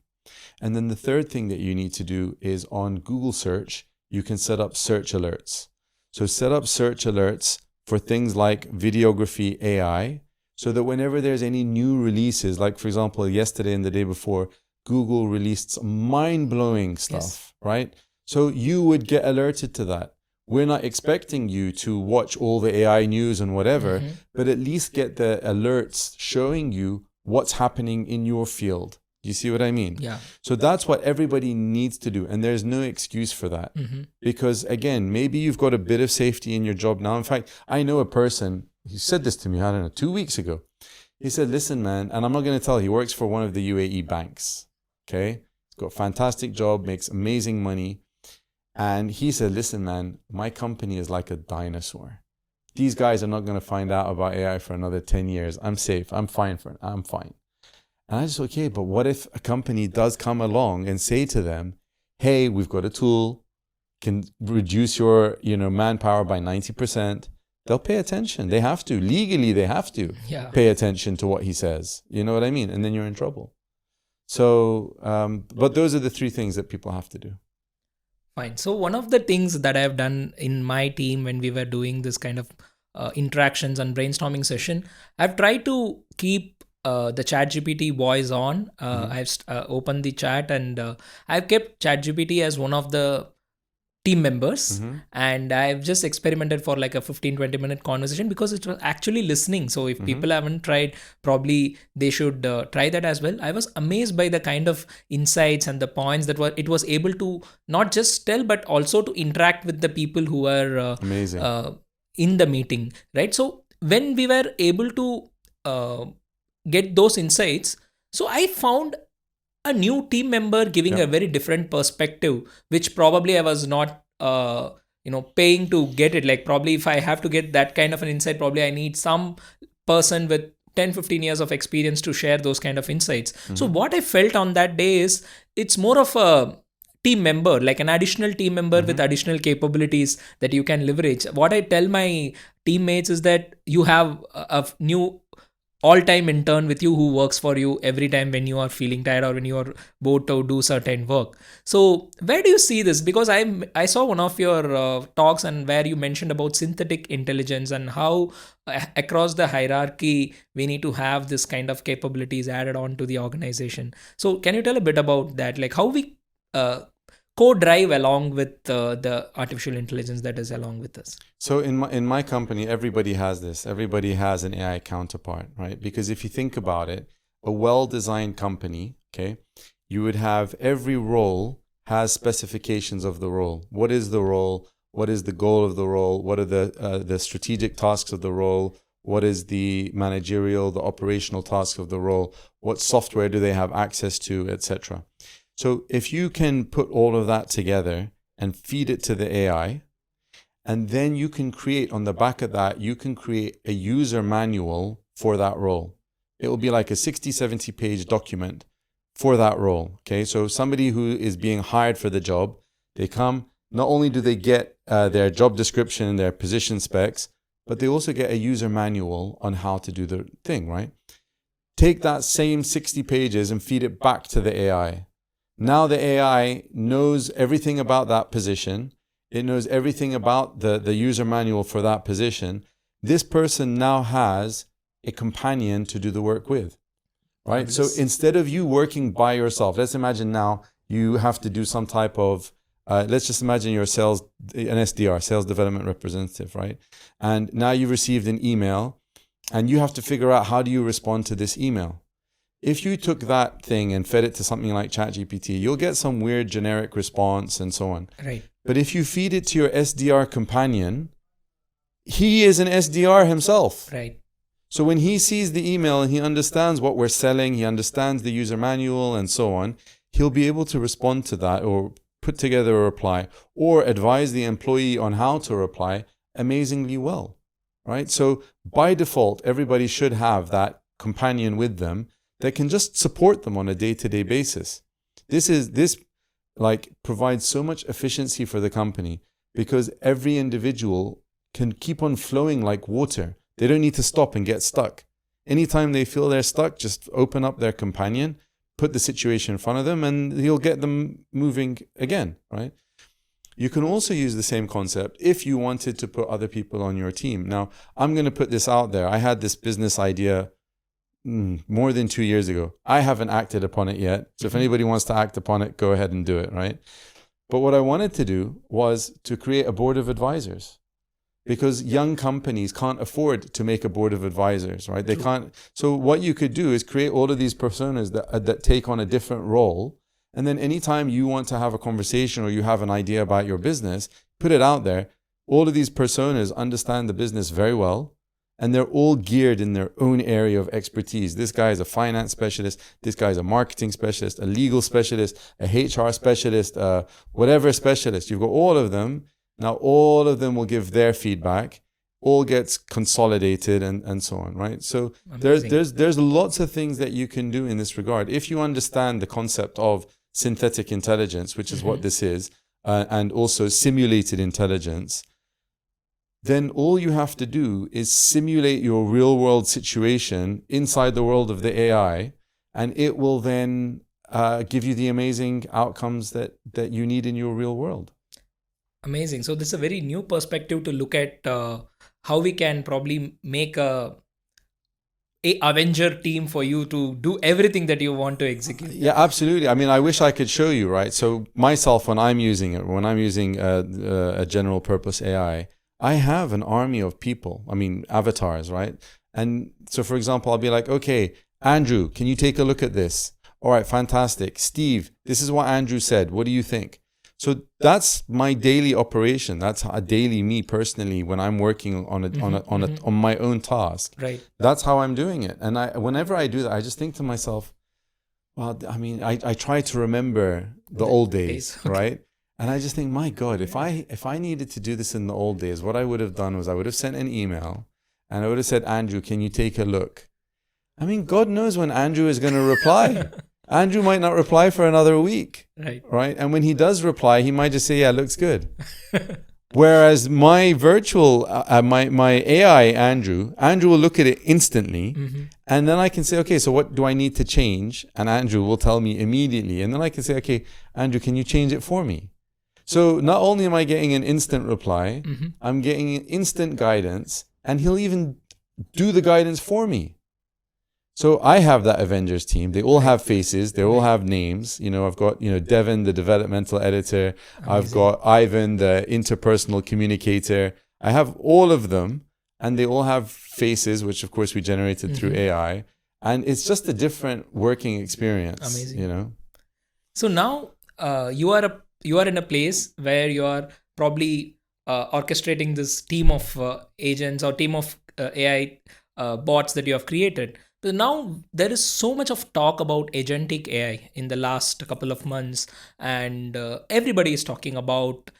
And then the third thing that you need to do is on Google search, you can set up search alerts. So set up search alerts for things like videography AI, so that whenever there's any new releases, like for example, yesterday and the day before, Google released some mind-blowing stuff, right? So you would get alerted to that. We're not expecting you to watch all the AI news and whatever, but at least get the alerts showing you what's happening in your field. You see what I mean? Yeah. So that's what everybody needs to do. And there's no excuse for that. Because again, maybe you've got a bit of safety in your job now. In fact, I know a person, he said this to me, I don't know, 2 weeks ago. He said, listen, man, and I'm not going to tell, he works for one of the UAE banks. Okay. He's got a fantastic job, makes amazing money. And he said, listen, man, my company is like a dinosaur. These guys are not going to find out about AI for another 10 years. I'm safe. I'm fine for it. I'm fine. And I just, okay, but what if a company does come along and say to them, hey, we've got a tool, can reduce your, manpower by 90%. They'll pay attention. They have to. Legally, they have to pay attention to what he says. You know what I mean? And then you're in trouble. So, but those are the three things that people have to do. Fine. So one of the things that I've done in my team when we were doing this kind of interactions and brainstorming session, I've tried to keep the ChatGPT voice on. I've opened the chat and I've kept ChatGPT as one of the team members, and I've just experimented for like a 15-20 minute conversation because it was actually listening. So if people haven't tried, probably they should try that as well. I was amazed by the kind of insights and the points that it was able to not just tell but also to interact with the people who are in the meeting, right? So when we were able to get those insights, so I found a new team member giving a very different perspective, which probably I was not paying to get it. Like probably if I have to get that kind of an insight, probably I need some person with 10-15 years of experience to share those kind of insights. So what I felt on that day is it's more of a team member, like an additional team member with additional capabilities that you can leverage. What I tell my teammates is that you have a new all-time intern with you who works for you every time when you are feeling tired or when you are bored to do certain work. So where do you see this? Because I saw one of your talks and where you mentioned about synthetic intelligence and how across the hierarchy we need to have this kind of capabilities added on to the organization. So can you tell a bit about that, like how we co-drive along with the artificial intelligence that is along with us? So in my company, everybody has this. Everybody has an AI counterpart, right? Because if you think about it, a well-designed company, okay, you would have every role has specifications of the role. What is the role? What is the goal of the role? What are the strategic tasks of the role? What is the managerial, the operational tasks of the role? What software do they have access to, etc. So if you can put all of that together and feed it to the AI, and then you can create on the back of that, you can create a user manual for that role. It will be like a 60, 70 page document for that role. Okay, so somebody who is being hired for the job, they come, not only do they get their job description and their position specs, but they also get a user manual on how to do the thing, right? Take that same 60 pages and feed it back to the AI. Now the AI knows everything about that position. It knows everything about the user manual for that position. This person now has a companion to do the work with, right? So instead of you working by yourself, let's imagine now you have to do some type of, let's just imagine you're an SDR, sales development representative, right? And now you've received an email and you have to figure out how do you respond to this email. If you took that thing and fed it to something like ChatGPT, you'll get some weird generic response and so on. Right. But if you feed it to your SDR companion, he is an SDR himself. Right. So when he sees the email and he understands what we're selling, he understands the user manual and so on, he'll be able to respond to that or put together a reply or advise the employee on how to reply amazingly well, right? So by default, everybody should have that companion with them that can just support them on a day-to-day basis. This provides so much efficiency for the company because every individual can keep on flowing like water. They don't need to stop and get stuck. Anytime they feel they're stuck, just open up their companion, put the situation in front of them, and you'll get them moving again, right? You can also use the same concept if you wanted to put other people on your team. Now, I'm going to put this out there. I had this business idea more than 2 years ago. I haven't acted upon it yet. So if anybody wants to act upon it, go ahead and do it, right? But what I wanted to do was to create a board of advisors because young companies can't afford to make a board of advisors, right? They can't. So what you could do is create all of these personas that take on a different role. And then anytime you want to have a conversation or you have an idea about your business, put it out there. All of these personas understand the business very well. And they're all geared in their own area of expertise. This guy is a finance specialist. This guy is a marketing specialist, a legal specialist, a HR specialist, whatever specialist. You've got all of them. Now, all of them will give their feedback. All gets consolidated and so on, right? So there's lots of things that you can do in this regard. If you understand the concept of synthetic intelligence, which is what this is, and also simulated intelligence, then all you have to do is simulate your real world situation inside the world of the AI, and it will then give you the amazing outcomes that you need in your real world. Amazing. So this is a very new perspective to look at how we can probably make a Avenger team for you to do everything that you want to execute. Yeah, absolutely. I mean, I wish I could show you, right? So myself, when I'm using a general purpose AI, I have an army of people, avatars, right? And so, for example, I'll be like, okay, Andrew, can you take a look at this? All right, fantastic. Steve, this is what Andrew said. What do you think? So that's my daily operation. That's a daily me personally when I'm working on my own task. Right. That's how I'm doing it. And whenever I do that, I just think to myself, well, I try to remember the old days, Okay. right? And I just think, my God, if I needed to do this in the old days, what I would have done was I would have sent an email and I would have said, Andrew, can you take a look? I mean, God knows when Andrew is going to reply. Andrew might not reply for another week. Right. And when he does reply, he might just say, yeah, looks good. Whereas my virtual, my AI Andrew will look at it instantly. And then I can say, okay, so what do I need to change? And Andrew will tell me immediately. And then I can say, okay, Andrew, can you change it for me? So not only am I getting an instant reply, I'm getting instant guidance, and he'll even do the guidance for me. So I have that Avengers team. They all have faces. They all have names. You know, I've got, Devin, the developmental editor. Amazing. I've got Ivan, the interpersonal communicator. I have all of them, and they all have faces, which of course we generated through AI. And it's just a different working experience. Amazing. So now you are in a place where you are probably orchestrating this team of agents or team of AI bots that you have created. So now there is so much of talk about agentic AI in the last couple of months, and everybody is talking about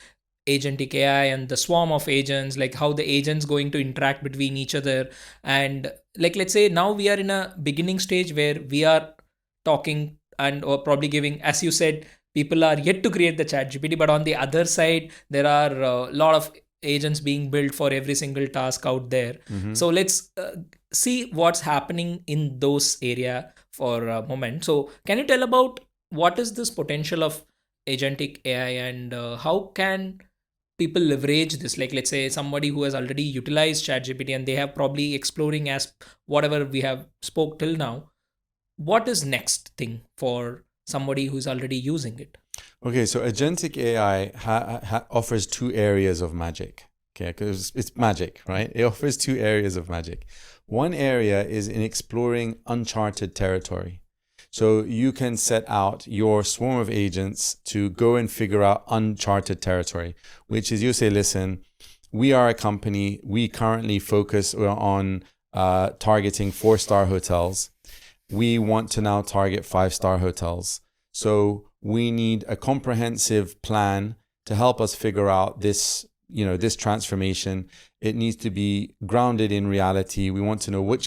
agentic AI and the swarm of agents, like how the agents going to interact between each other. And like, let's say now we are in a beginning stage where we are talking and or probably giving, as you said, people are yet to create the ChatGPT, but on the other side, there are a lot of agents being built for every single task out there. So let's see what's happening in those area for a moment. So can you tell about what is this potential of agentic AI, and how can people leverage this? Like, let's say somebody who has already utilized ChatGPT and they have probably exploring as whatever we have spoke till now. What is next thing for somebody who's already using it? Okay, so agentic AI offers two areas of magic. Okay, because it's magic, right? It offers two areas of magic. One area is in exploring uncharted territory. So you can set out your swarm of agents to go and figure out uncharted territory, which is you say, listen, we are a company. We currently focus on targeting 4-star hotels. We want to now target 5-star hotels. So we need a comprehensive plan to help us figure out this, this transformation. It needs to be grounded in reality. We want to know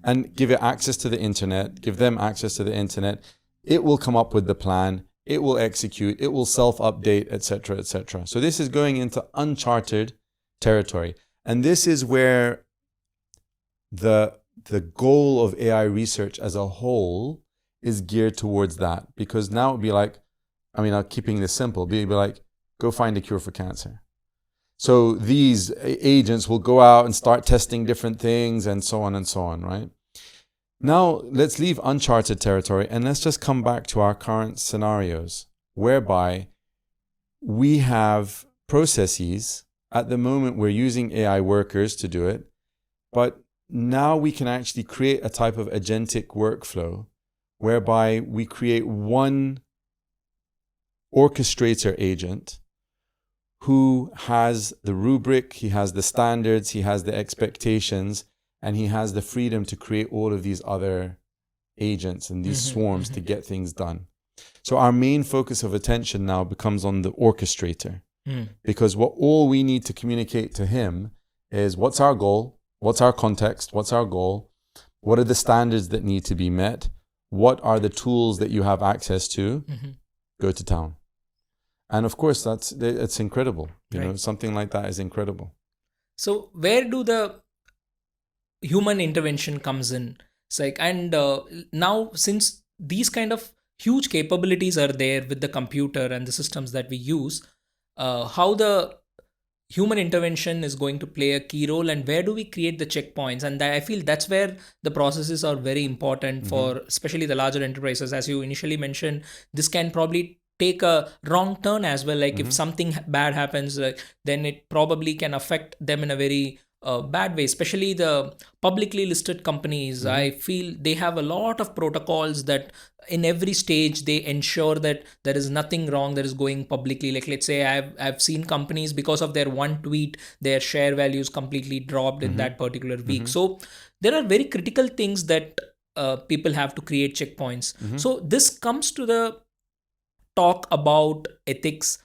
and give it access to the internet, give them access to the internet. It will come up with the plan. It will execute. It will self-update, etc., etc. So this is going into uncharted territory. And this is where the goal of AI research as a whole is geared towards that, because now it'd be like, I'm keeping this simple, be like, go find a cure for cancer. So these agents will go out and start testing different things and so on, right? Now let's leave uncharted territory and let's just come back to our current scenarios, whereby we have processes. At the moment, we're using AI workers to do it, but now we can actually create a type of agentic workflow whereby we create one orchestrator agent who has the rubric, he has the standards, he has the expectations, and he has the freedom to create all of these other agents and these swarms to get things done. So our main focus of attention now becomes on the orchestrator, because all we need to communicate to him is what's our goal, what's our context, what's our goal, what are the standards that need to be met, what are the tools that you have access to, go to town. And of course, it's incredible. You know, something like that is incredible. So where do the human intervention comes in? It's like, and now since these kind of huge capabilities are there with the computer and the systems that we use, how the human intervention is going to play a key role, and where do we create the checkpoints? And I feel that's where the processes are very important for especially the larger enterprises. As you initially mentioned, this can probably take a wrong turn as well. Like if something bad happens, then it probably can affect them in a very bad way, especially the publicly listed companies. I feel they have a lot of protocols that in every stage they ensure that there is nothing wrong that is going publicly. Like let's say I've seen companies, because of their one tweet, their share values completely dropped in that particular week. So there are very critical things that people have to create checkpoints. So this comes to the talk about ethics.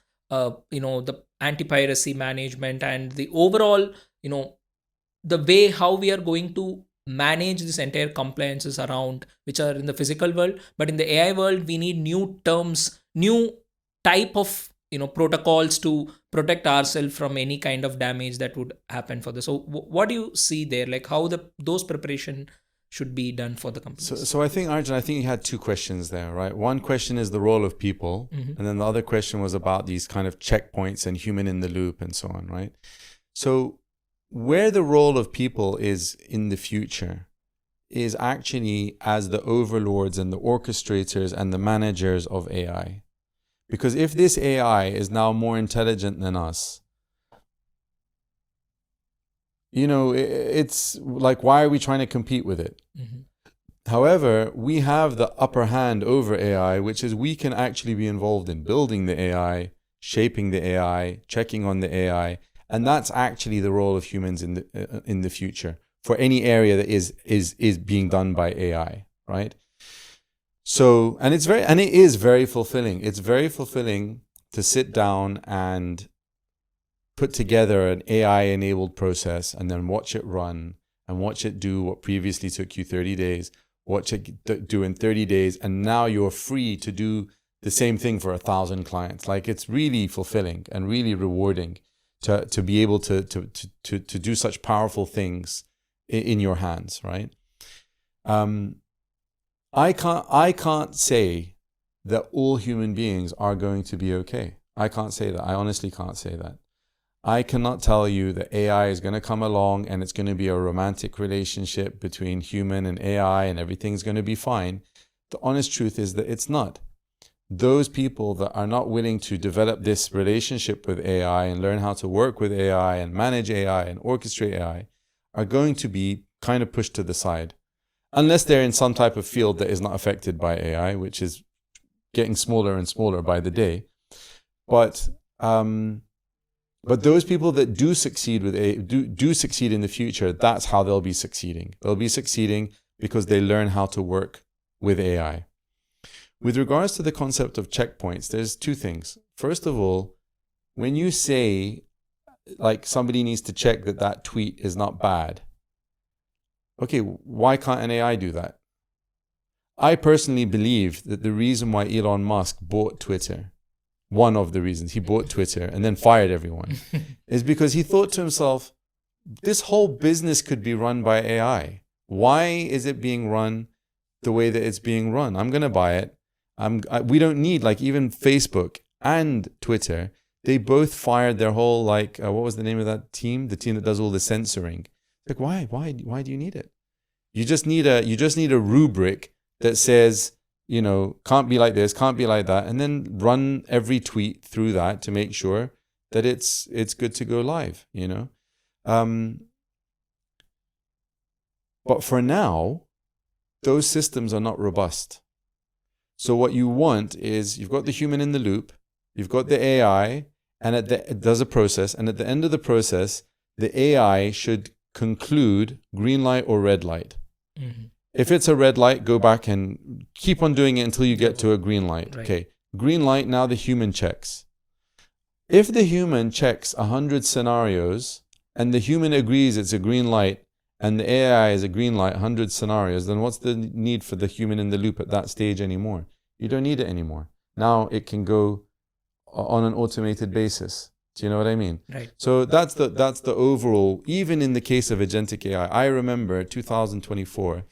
the anti-piracy management and the overall, the way how we are going to manage this entire compliances around, which are in the physical world. But in the AI world, we need new terms, new type of protocols to protect ourselves from any kind of damage that would happen for this. So what do you see there, like how those preparation should be done for the companies? So I think, Arjun, you had two questions there, right? One question is the role of people, and then the other question was about these kind of checkpoints and human in the loop and so on, right? So where the role of people is in the future is actually as the overlords and the orchestrators and the managers of AI. Because if this AI is now more intelligent than us, it's like, why are we trying to compete with it? However, we have the upper hand over AI, which is we can actually be involved in building the AI, shaping the AI, checking on the AI. And that's actually the role of humans in the future for any area that is being done by AI, right? So, and it is very fulfilling. It's very fulfilling to sit down and put together an AI-enabled process and then watch it run and watch it do what previously took you 30 days, watch it do in 30 days, and now you're free to do the same thing for 1,000 clients. Like, it's really fulfilling and really rewarding to be able to do such powerful things in your hands, right? I can't say that all human beings are going to be okay. I can't say that. I honestly can't say that. I cannot tell you that AI is going to come along and it's going to be a romantic relationship between human and AI and everything's going to be fine. The honest truth is that it's not. Those people that are not willing to develop this relationship with AI and learn how to work with AI and manage AI and orchestrate AI are going to be kind of pushed to the side. Unless they're in some type of field that is not affected by AI, which is getting smaller and smaller by the day. But those people that do succeed with AI, do succeed in the future, that's how they'll be succeeding. They'll be succeeding because they learn how to work with AI. With regards to the concept of checkpoints, there's two things. First of all, when you say, like, somebody needs to check that tweet is not bad, okay, why can't an AI do that? I personally believe that the reason why Elon Musk bought Twitter, one of the reasons he bought Twitter and then fired everyone, is because he thought to himself, this whole business could be run by AI. Why is it being run the way that it's being run? I'm going to buy it. We don't need, like, even Facebook and Twitter, they both fired their whole, like, what was the name of that team? The team that does all the censoring. Like, why do you need it? You just need a rubric that says, can't be like this, can't be like that, and then run every tweet through that to make sure that it's good to go live, But for now, those systems are not robust. So what you want is, you've got the human in the loop, you've got the AI, and it does a process, and at the end of the process, the AI should conclude green light or red light. Mm-hmm. If it's a red light, go back and keep on doing it until you get to a green light. Right. Okay, green light, now the human checks. If the human checks 100 scenarios and the human agrees it's a green light and the AI is a green light, 100 scenarios, then what's the need for the human in the loop at that stage anymore? You don't need it anymore. Now it can go on an automated basis. Do you know what I mean? Right. So that's the overall, even in the case of Agentic AI. I remember 2024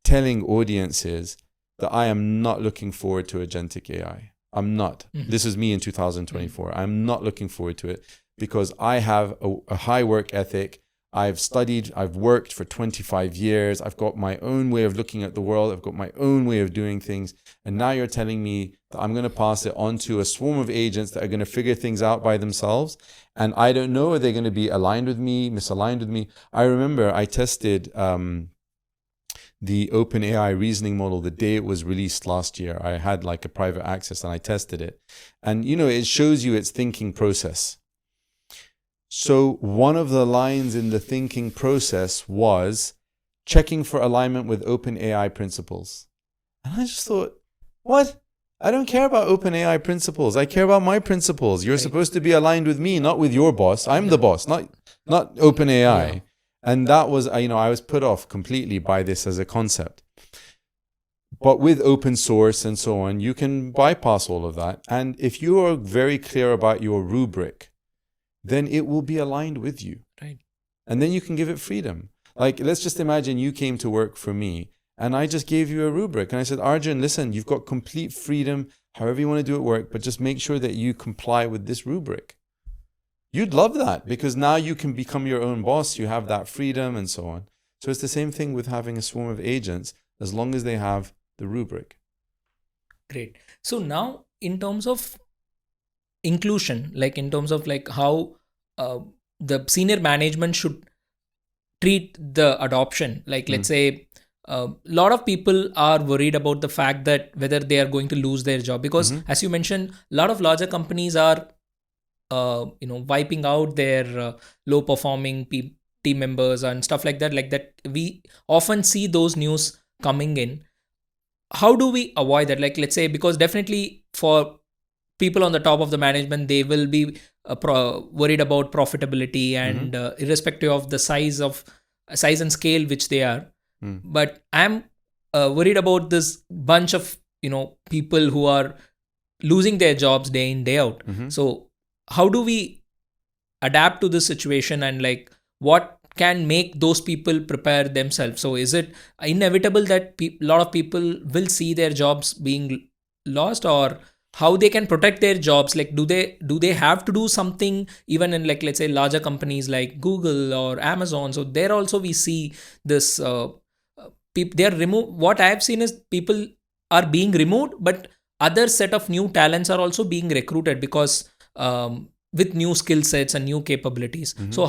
telling audiences that I am not looking forward to Agentic AI. I'm not. Mm-hmm. This is me in 2024. Mm-hmm. I'm not looking forward to it because I have a high work ethic. I've studied, I've worked for 25 years. I've got my own way of looking at the world. I've got my own way of doing things. And now you're telling me that I'm going to pass it on to a swarm of agents that are going to figure things out by themselves. And I don't know, are they going to be aligned with me, misaligned with me? I remember I tested the OpenAI reasoning model the day it was released last year. I had like a private access and I tested it. And, it shows you its thinking process. So one of the lines in the thinking process was checking for alignment with OpenAI principles. And I just thought, what? I don't care about OpenAI principles. I care about my principles. You're supposed to be aligned with me, not with your boss. I'm the boss, not OpenAI. Yeah. And that was, I was put off completely by this as a concept. But with open source and so on, you can bypass all of that. And if you are very clear about your rubric, then it will be aligned with you. Right. And then you can give it freedom. Like, let's just imagine you came to work for me and I just gave you a rubric. And I said, Arjun, listen, you've got complete freedom, however you want to do it work, but just make sure that you comply with this rubric. You'd love that because now you can become your own boss. You have that freedom and so on. So it's the same thing with having a swarm of agents, as long as they have the rubric. Great. So now in terms of inclusion, like in terms of like how the senior management should treat the adoption, like let's say a lot of people are worried about the fact that whether they are going to lose their job, because as you mentioned, a lot of larger companies are wiping out their low performing team members and stuff like that we often see those news coming in. How do we avoid that? Like, let's say, because definitely for people on the top of the management, they will be worried about profitability and irrespective of the size and scale which they are. But I'm worried about this bunch of people who are losing their jobs day in, day out. So how do we adapt to this situation, and like what can make those people prepare themselves? So is it inevitable that a lot of people will see their jobs being lost, or how they can protect their jobs? Like, do they have to do something even in, like, let's say larger companies like Google or Amazon? So there also we see this they are removed. What I have seen is people are being removed, but other set of new talents are also being recruited because with new skill sets and new capabilities. So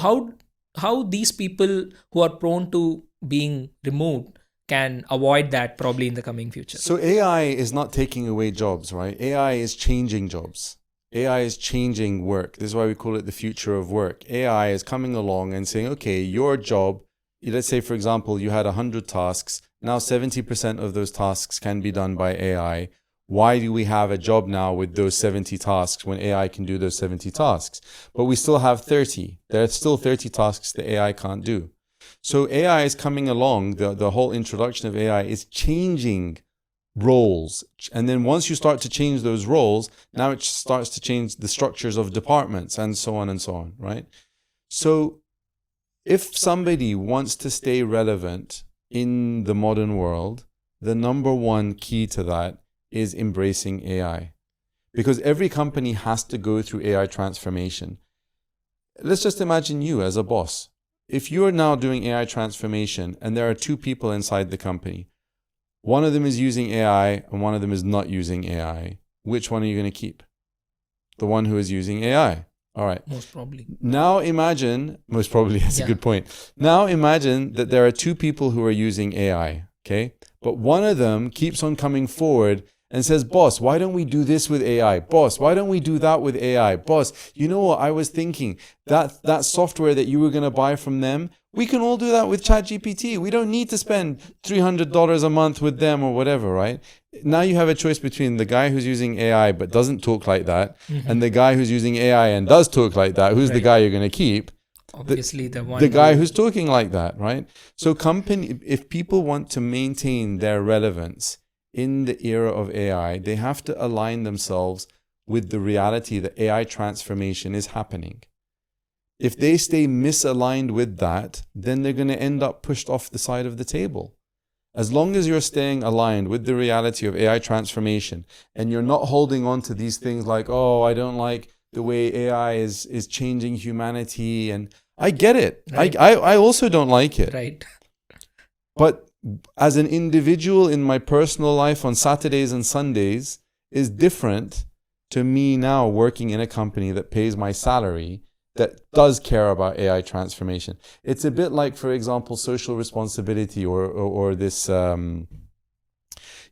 how these people who are prone to being removed can avoid that probably in the coming future? So AI is not taking away jobs, right? AI is changing jobs. AI is changing work. This is why we call it the future of work. AI is coming along and saying, okay, your job, let's say, for example, you had 100 tasks. Now 70% of those tasks can be done by AI. Why do we have a job now with those 70 tasks when AI can do those 70 tasks? But we still have 30. There are still 30 tasks that AI can't do. So AI is coming along. The whole introduction of AI is changing roles. And then once you start to change those roles, now it starts to change the structures of departments and so on, right? So if somebody wants to stay relevant in the modern world, the number one key to that is embracing AI, because every company has to go through AI transformation. Let's just imagine you as a boss. If you're now doing AI transformation and there are two people inside the company, one of them is using AI and one of them is not using AI, which one are you going to keep? The one who is using AI. All right. Most probably. Now imagine, most probably, that's a good point. Now imagine that there are two people who are using AI, okay? But one of them keeps on coming forward and says, boss, why don't we do this with AI? Boss, why don't we do that with AI? Boss, you know what I was thinking? That software that you were going to buy from them, we can all do that with ChatGPT. We don't need to spend $300 a month with them or whatever, right? Now you have a choice between the guy who's using AI but doesn't talk like that and the guy who's using AI and does talk like that. Who's the guy you're going to keep? Obviously, the guy who's talking like that, right? So if people want to maintain their relevance in the era of AI, they have to align themselves with the reality that AI transformation is happening. If they stay misaligned with that, then they're going to end up pushed off the side of the table. As long as you're staying aligned with the reality of AI transformation and you're not holding on to these things like, oh, I don't like the way AI is changing humanity, and I get it. Right. I also don't like it. Right. But as an individual in my personal life on Saturdays and Sundays is different to me now working in a company that pays my salary, that does care about AI transformation. It's a bit like, for example, social responsibility or this, all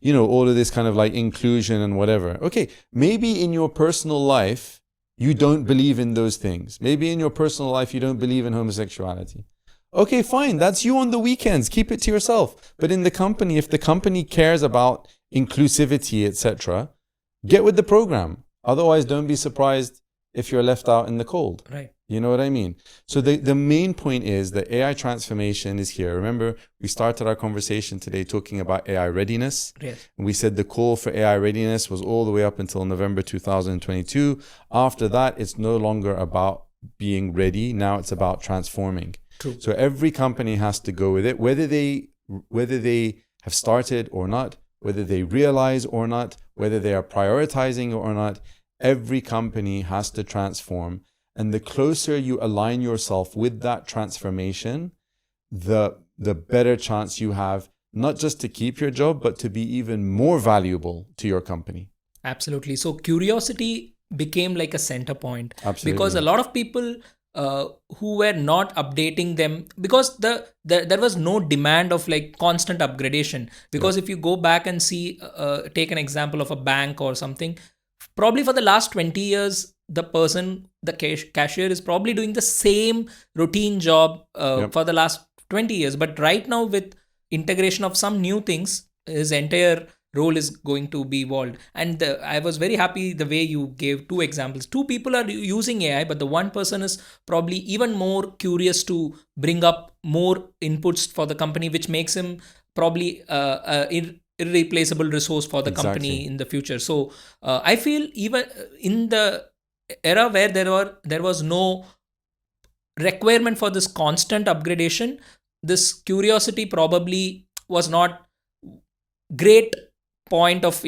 of this kind of like inclusion and whatever. Okay, maybe in your personal life, you don't believe in those things. Maybe in your personal life, you don't believe in homosexuality. Okay, fine. That's you on the weekends. Keep it to yourself. But in the company, if the company cares about inclusivity, etc., Get with the program. Otherwise, don't be surprised if you're left out in the cold. Right. You know what I mean? So the main point is that AI transformation is here. Remember, we started our conversation today talking about AI readiness. Yes. And we said the call for AI readiness was all the way up until November 2022. After that, it's no longer about being ready. Now it's about transforming. True. So every company has to go with it, whether they have started or not, whether they realize or not, whether they are prioritizing or not. Every company has to transform. And the closer you align yourself with that transformation, the better chance you have, not just to keep your job, but to be even more valuable to your company. Absolutely. So curiosity became like a center point. Absolutely. Because a lot of people who were not updating them, because there was no demand of like constant upgradation. Because if you go back and see, take an example of a bank or something, probably for the last 20 years, the cashier is probably doing the same routine job for the last 20 years. But right now, with integration of some new things, his entire role is going to be evolved. And I was very happy the way you gave two examples. Two people are using AI, but the one person is probably even more curious to bring up more inputs for the company, which makes him probably irreplaceable resource for the company in the future. So I feel even in the era where there was no requirement for this constant upgradation, this curiosity probably was not great point of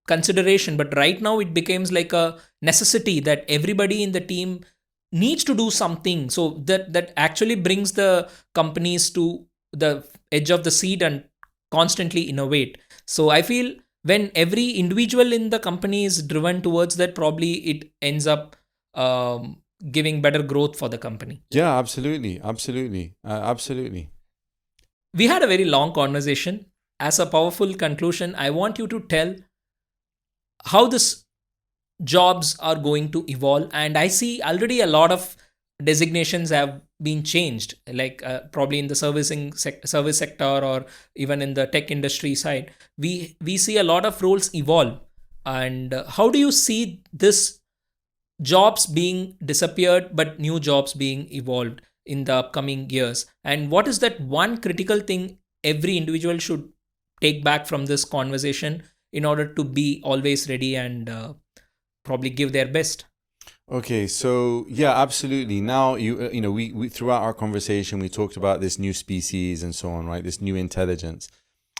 consideration. But right now it becomes like a necessity that everybody in the team needs to do something, so that actually brings the companies to the edge of the seat and constantly innovate. So I feel when every individual in the company is driven towards that, probably it ends up giving better growth for the company. Yeah, absolutely. We had a very long conversation. As a powerful conclusion, I want you to tell how this jobs are going to evolve. And I see already a lot of designations have been changed, like probably in the service sector or even in the tech industry side. We see a lot of roles evolve. And how do you see this jobs being disappeared but new jobs being evolved in the upcoming years? And what is that one critical thing every individual should take back from this conversation in order to be always ready and probably give their best? Okay, so yeah, absolutely. Now we throughout our conversation we talked about this new species and so on, right? This new intelligence.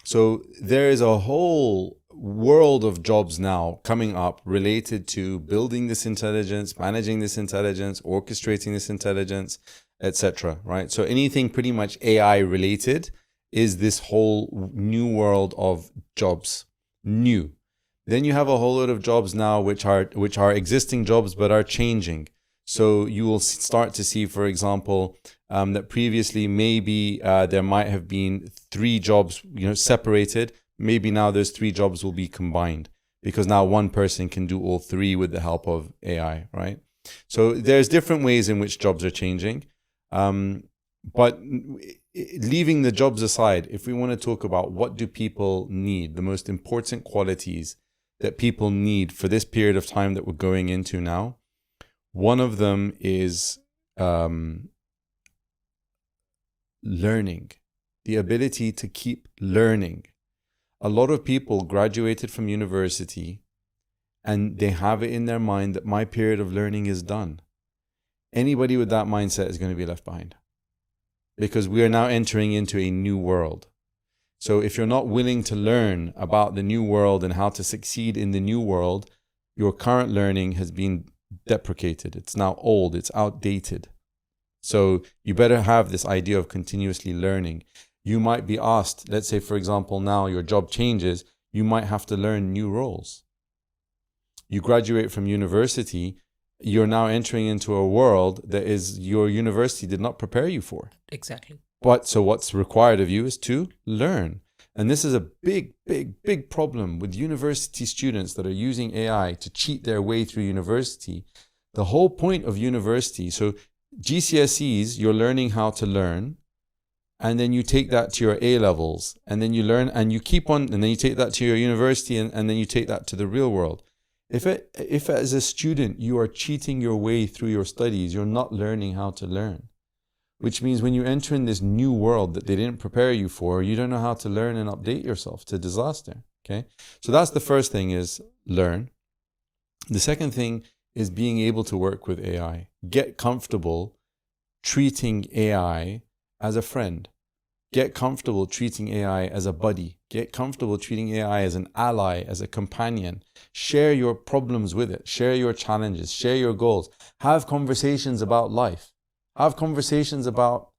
So there is a whole world of jobs now coming up related to building this intelligence, managing this intelligence, orchestrating this intelligence, etc. Right? So anything pretty much AI related is this whole new world of jobs. New. Then you have a whole lot of jobs now which are existing jobs but are changing. So you will start to see, for example, that previously maybe there might have been 3 jobs, separated. Maybe now those 3 jobs will be combined because now one person can do all 3 with the help of AI, right? So there's different ways in which jobs are changing. But leaving the jobs aside, if we want to talk about what do people need, the most important qualities that people need for this period of time that we're going into now, one of them is learning, the ability to keep learning. A lot of people graduated from university and they have it in their mind that my period of learning is done. Anybody with that mindset is going to be left behind because we are now entering into a new world. So if you're not willing to learn about the new world and how to succeed in the new world, your current learning has been deprecated. It's now old, it's outdated. So you better have this idea of continuously learning. You might be asked, let's say, for example, now your job changes, you might have to learn new roles. You graduate from university, you're now entering into a world that is your university did not prepare you for. Exactly. But so what's required of you is to learn. And this is a big, big, big problem with university students that are using AI to cheat their way through university. The whole point of university, so GCSEs, you're learning how to learn. and then you take that to your A levels, and then you learn, and you keep on, and then you take that to your university, and then you take that to the real world. If as a student you are cheating your way through your studies, you're not learning how to learn. Which means when you enter in this new world that they didn't prepare you for, you don't know how to learn and update yourself to disaster. Okay? So that's the first thing, is learn. The second thing is being able to work with AI. Get comfortable treating AI as a friend. Get comfortable treating AI as a buddy. Get comfortable treating AI as an ally, as a companion. Share your problems with it. Share your challenges. Share your goals. Have conversations about life. Have conversations about,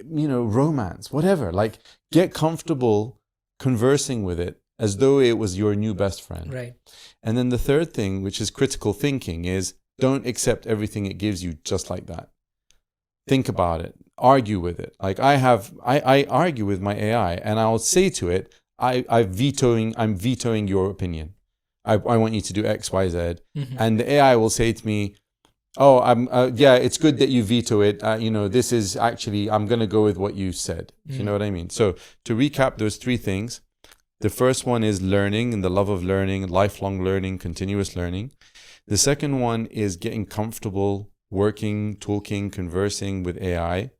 romance, whatever. Like, get comfortable conversing with it as though it was your new best friend. Right. And then the third thing, which is critical thinking, is don't accept everything it gives you just like that. Think about it. Argue with it. Like I argue with my AI, and I'll say to it, I'm vetoing your opinion. I want you to do X, Y, Z. Mm-hmm. And the AI will say to me, oh, it's good that you veto it. This is actually, I'm going to go with what you said. Mm-hmm. You know what I mean? So to recap those three things, the first one is learning and the love of learning, lifelong learning, continuous learning. The second one is getting comfortable working, talking, conversing with AI.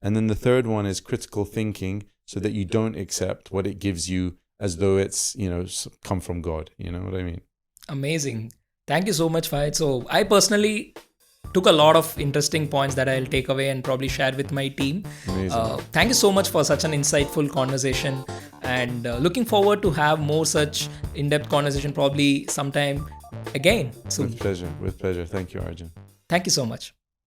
And then the third one is critical thinking, so that you don't accept what it gives you as though it's, come from God. You know what I mean? Amazing. Thank you so much, Fahed. So I personally took a lot of interesting points that I'll take away and probably share with my team. Thank you so much for such an insightful conversation, and looking forward to have more such in-depth conversation probably sometime again soon. With pleasure. Thank you, Arjun. Thank you so much.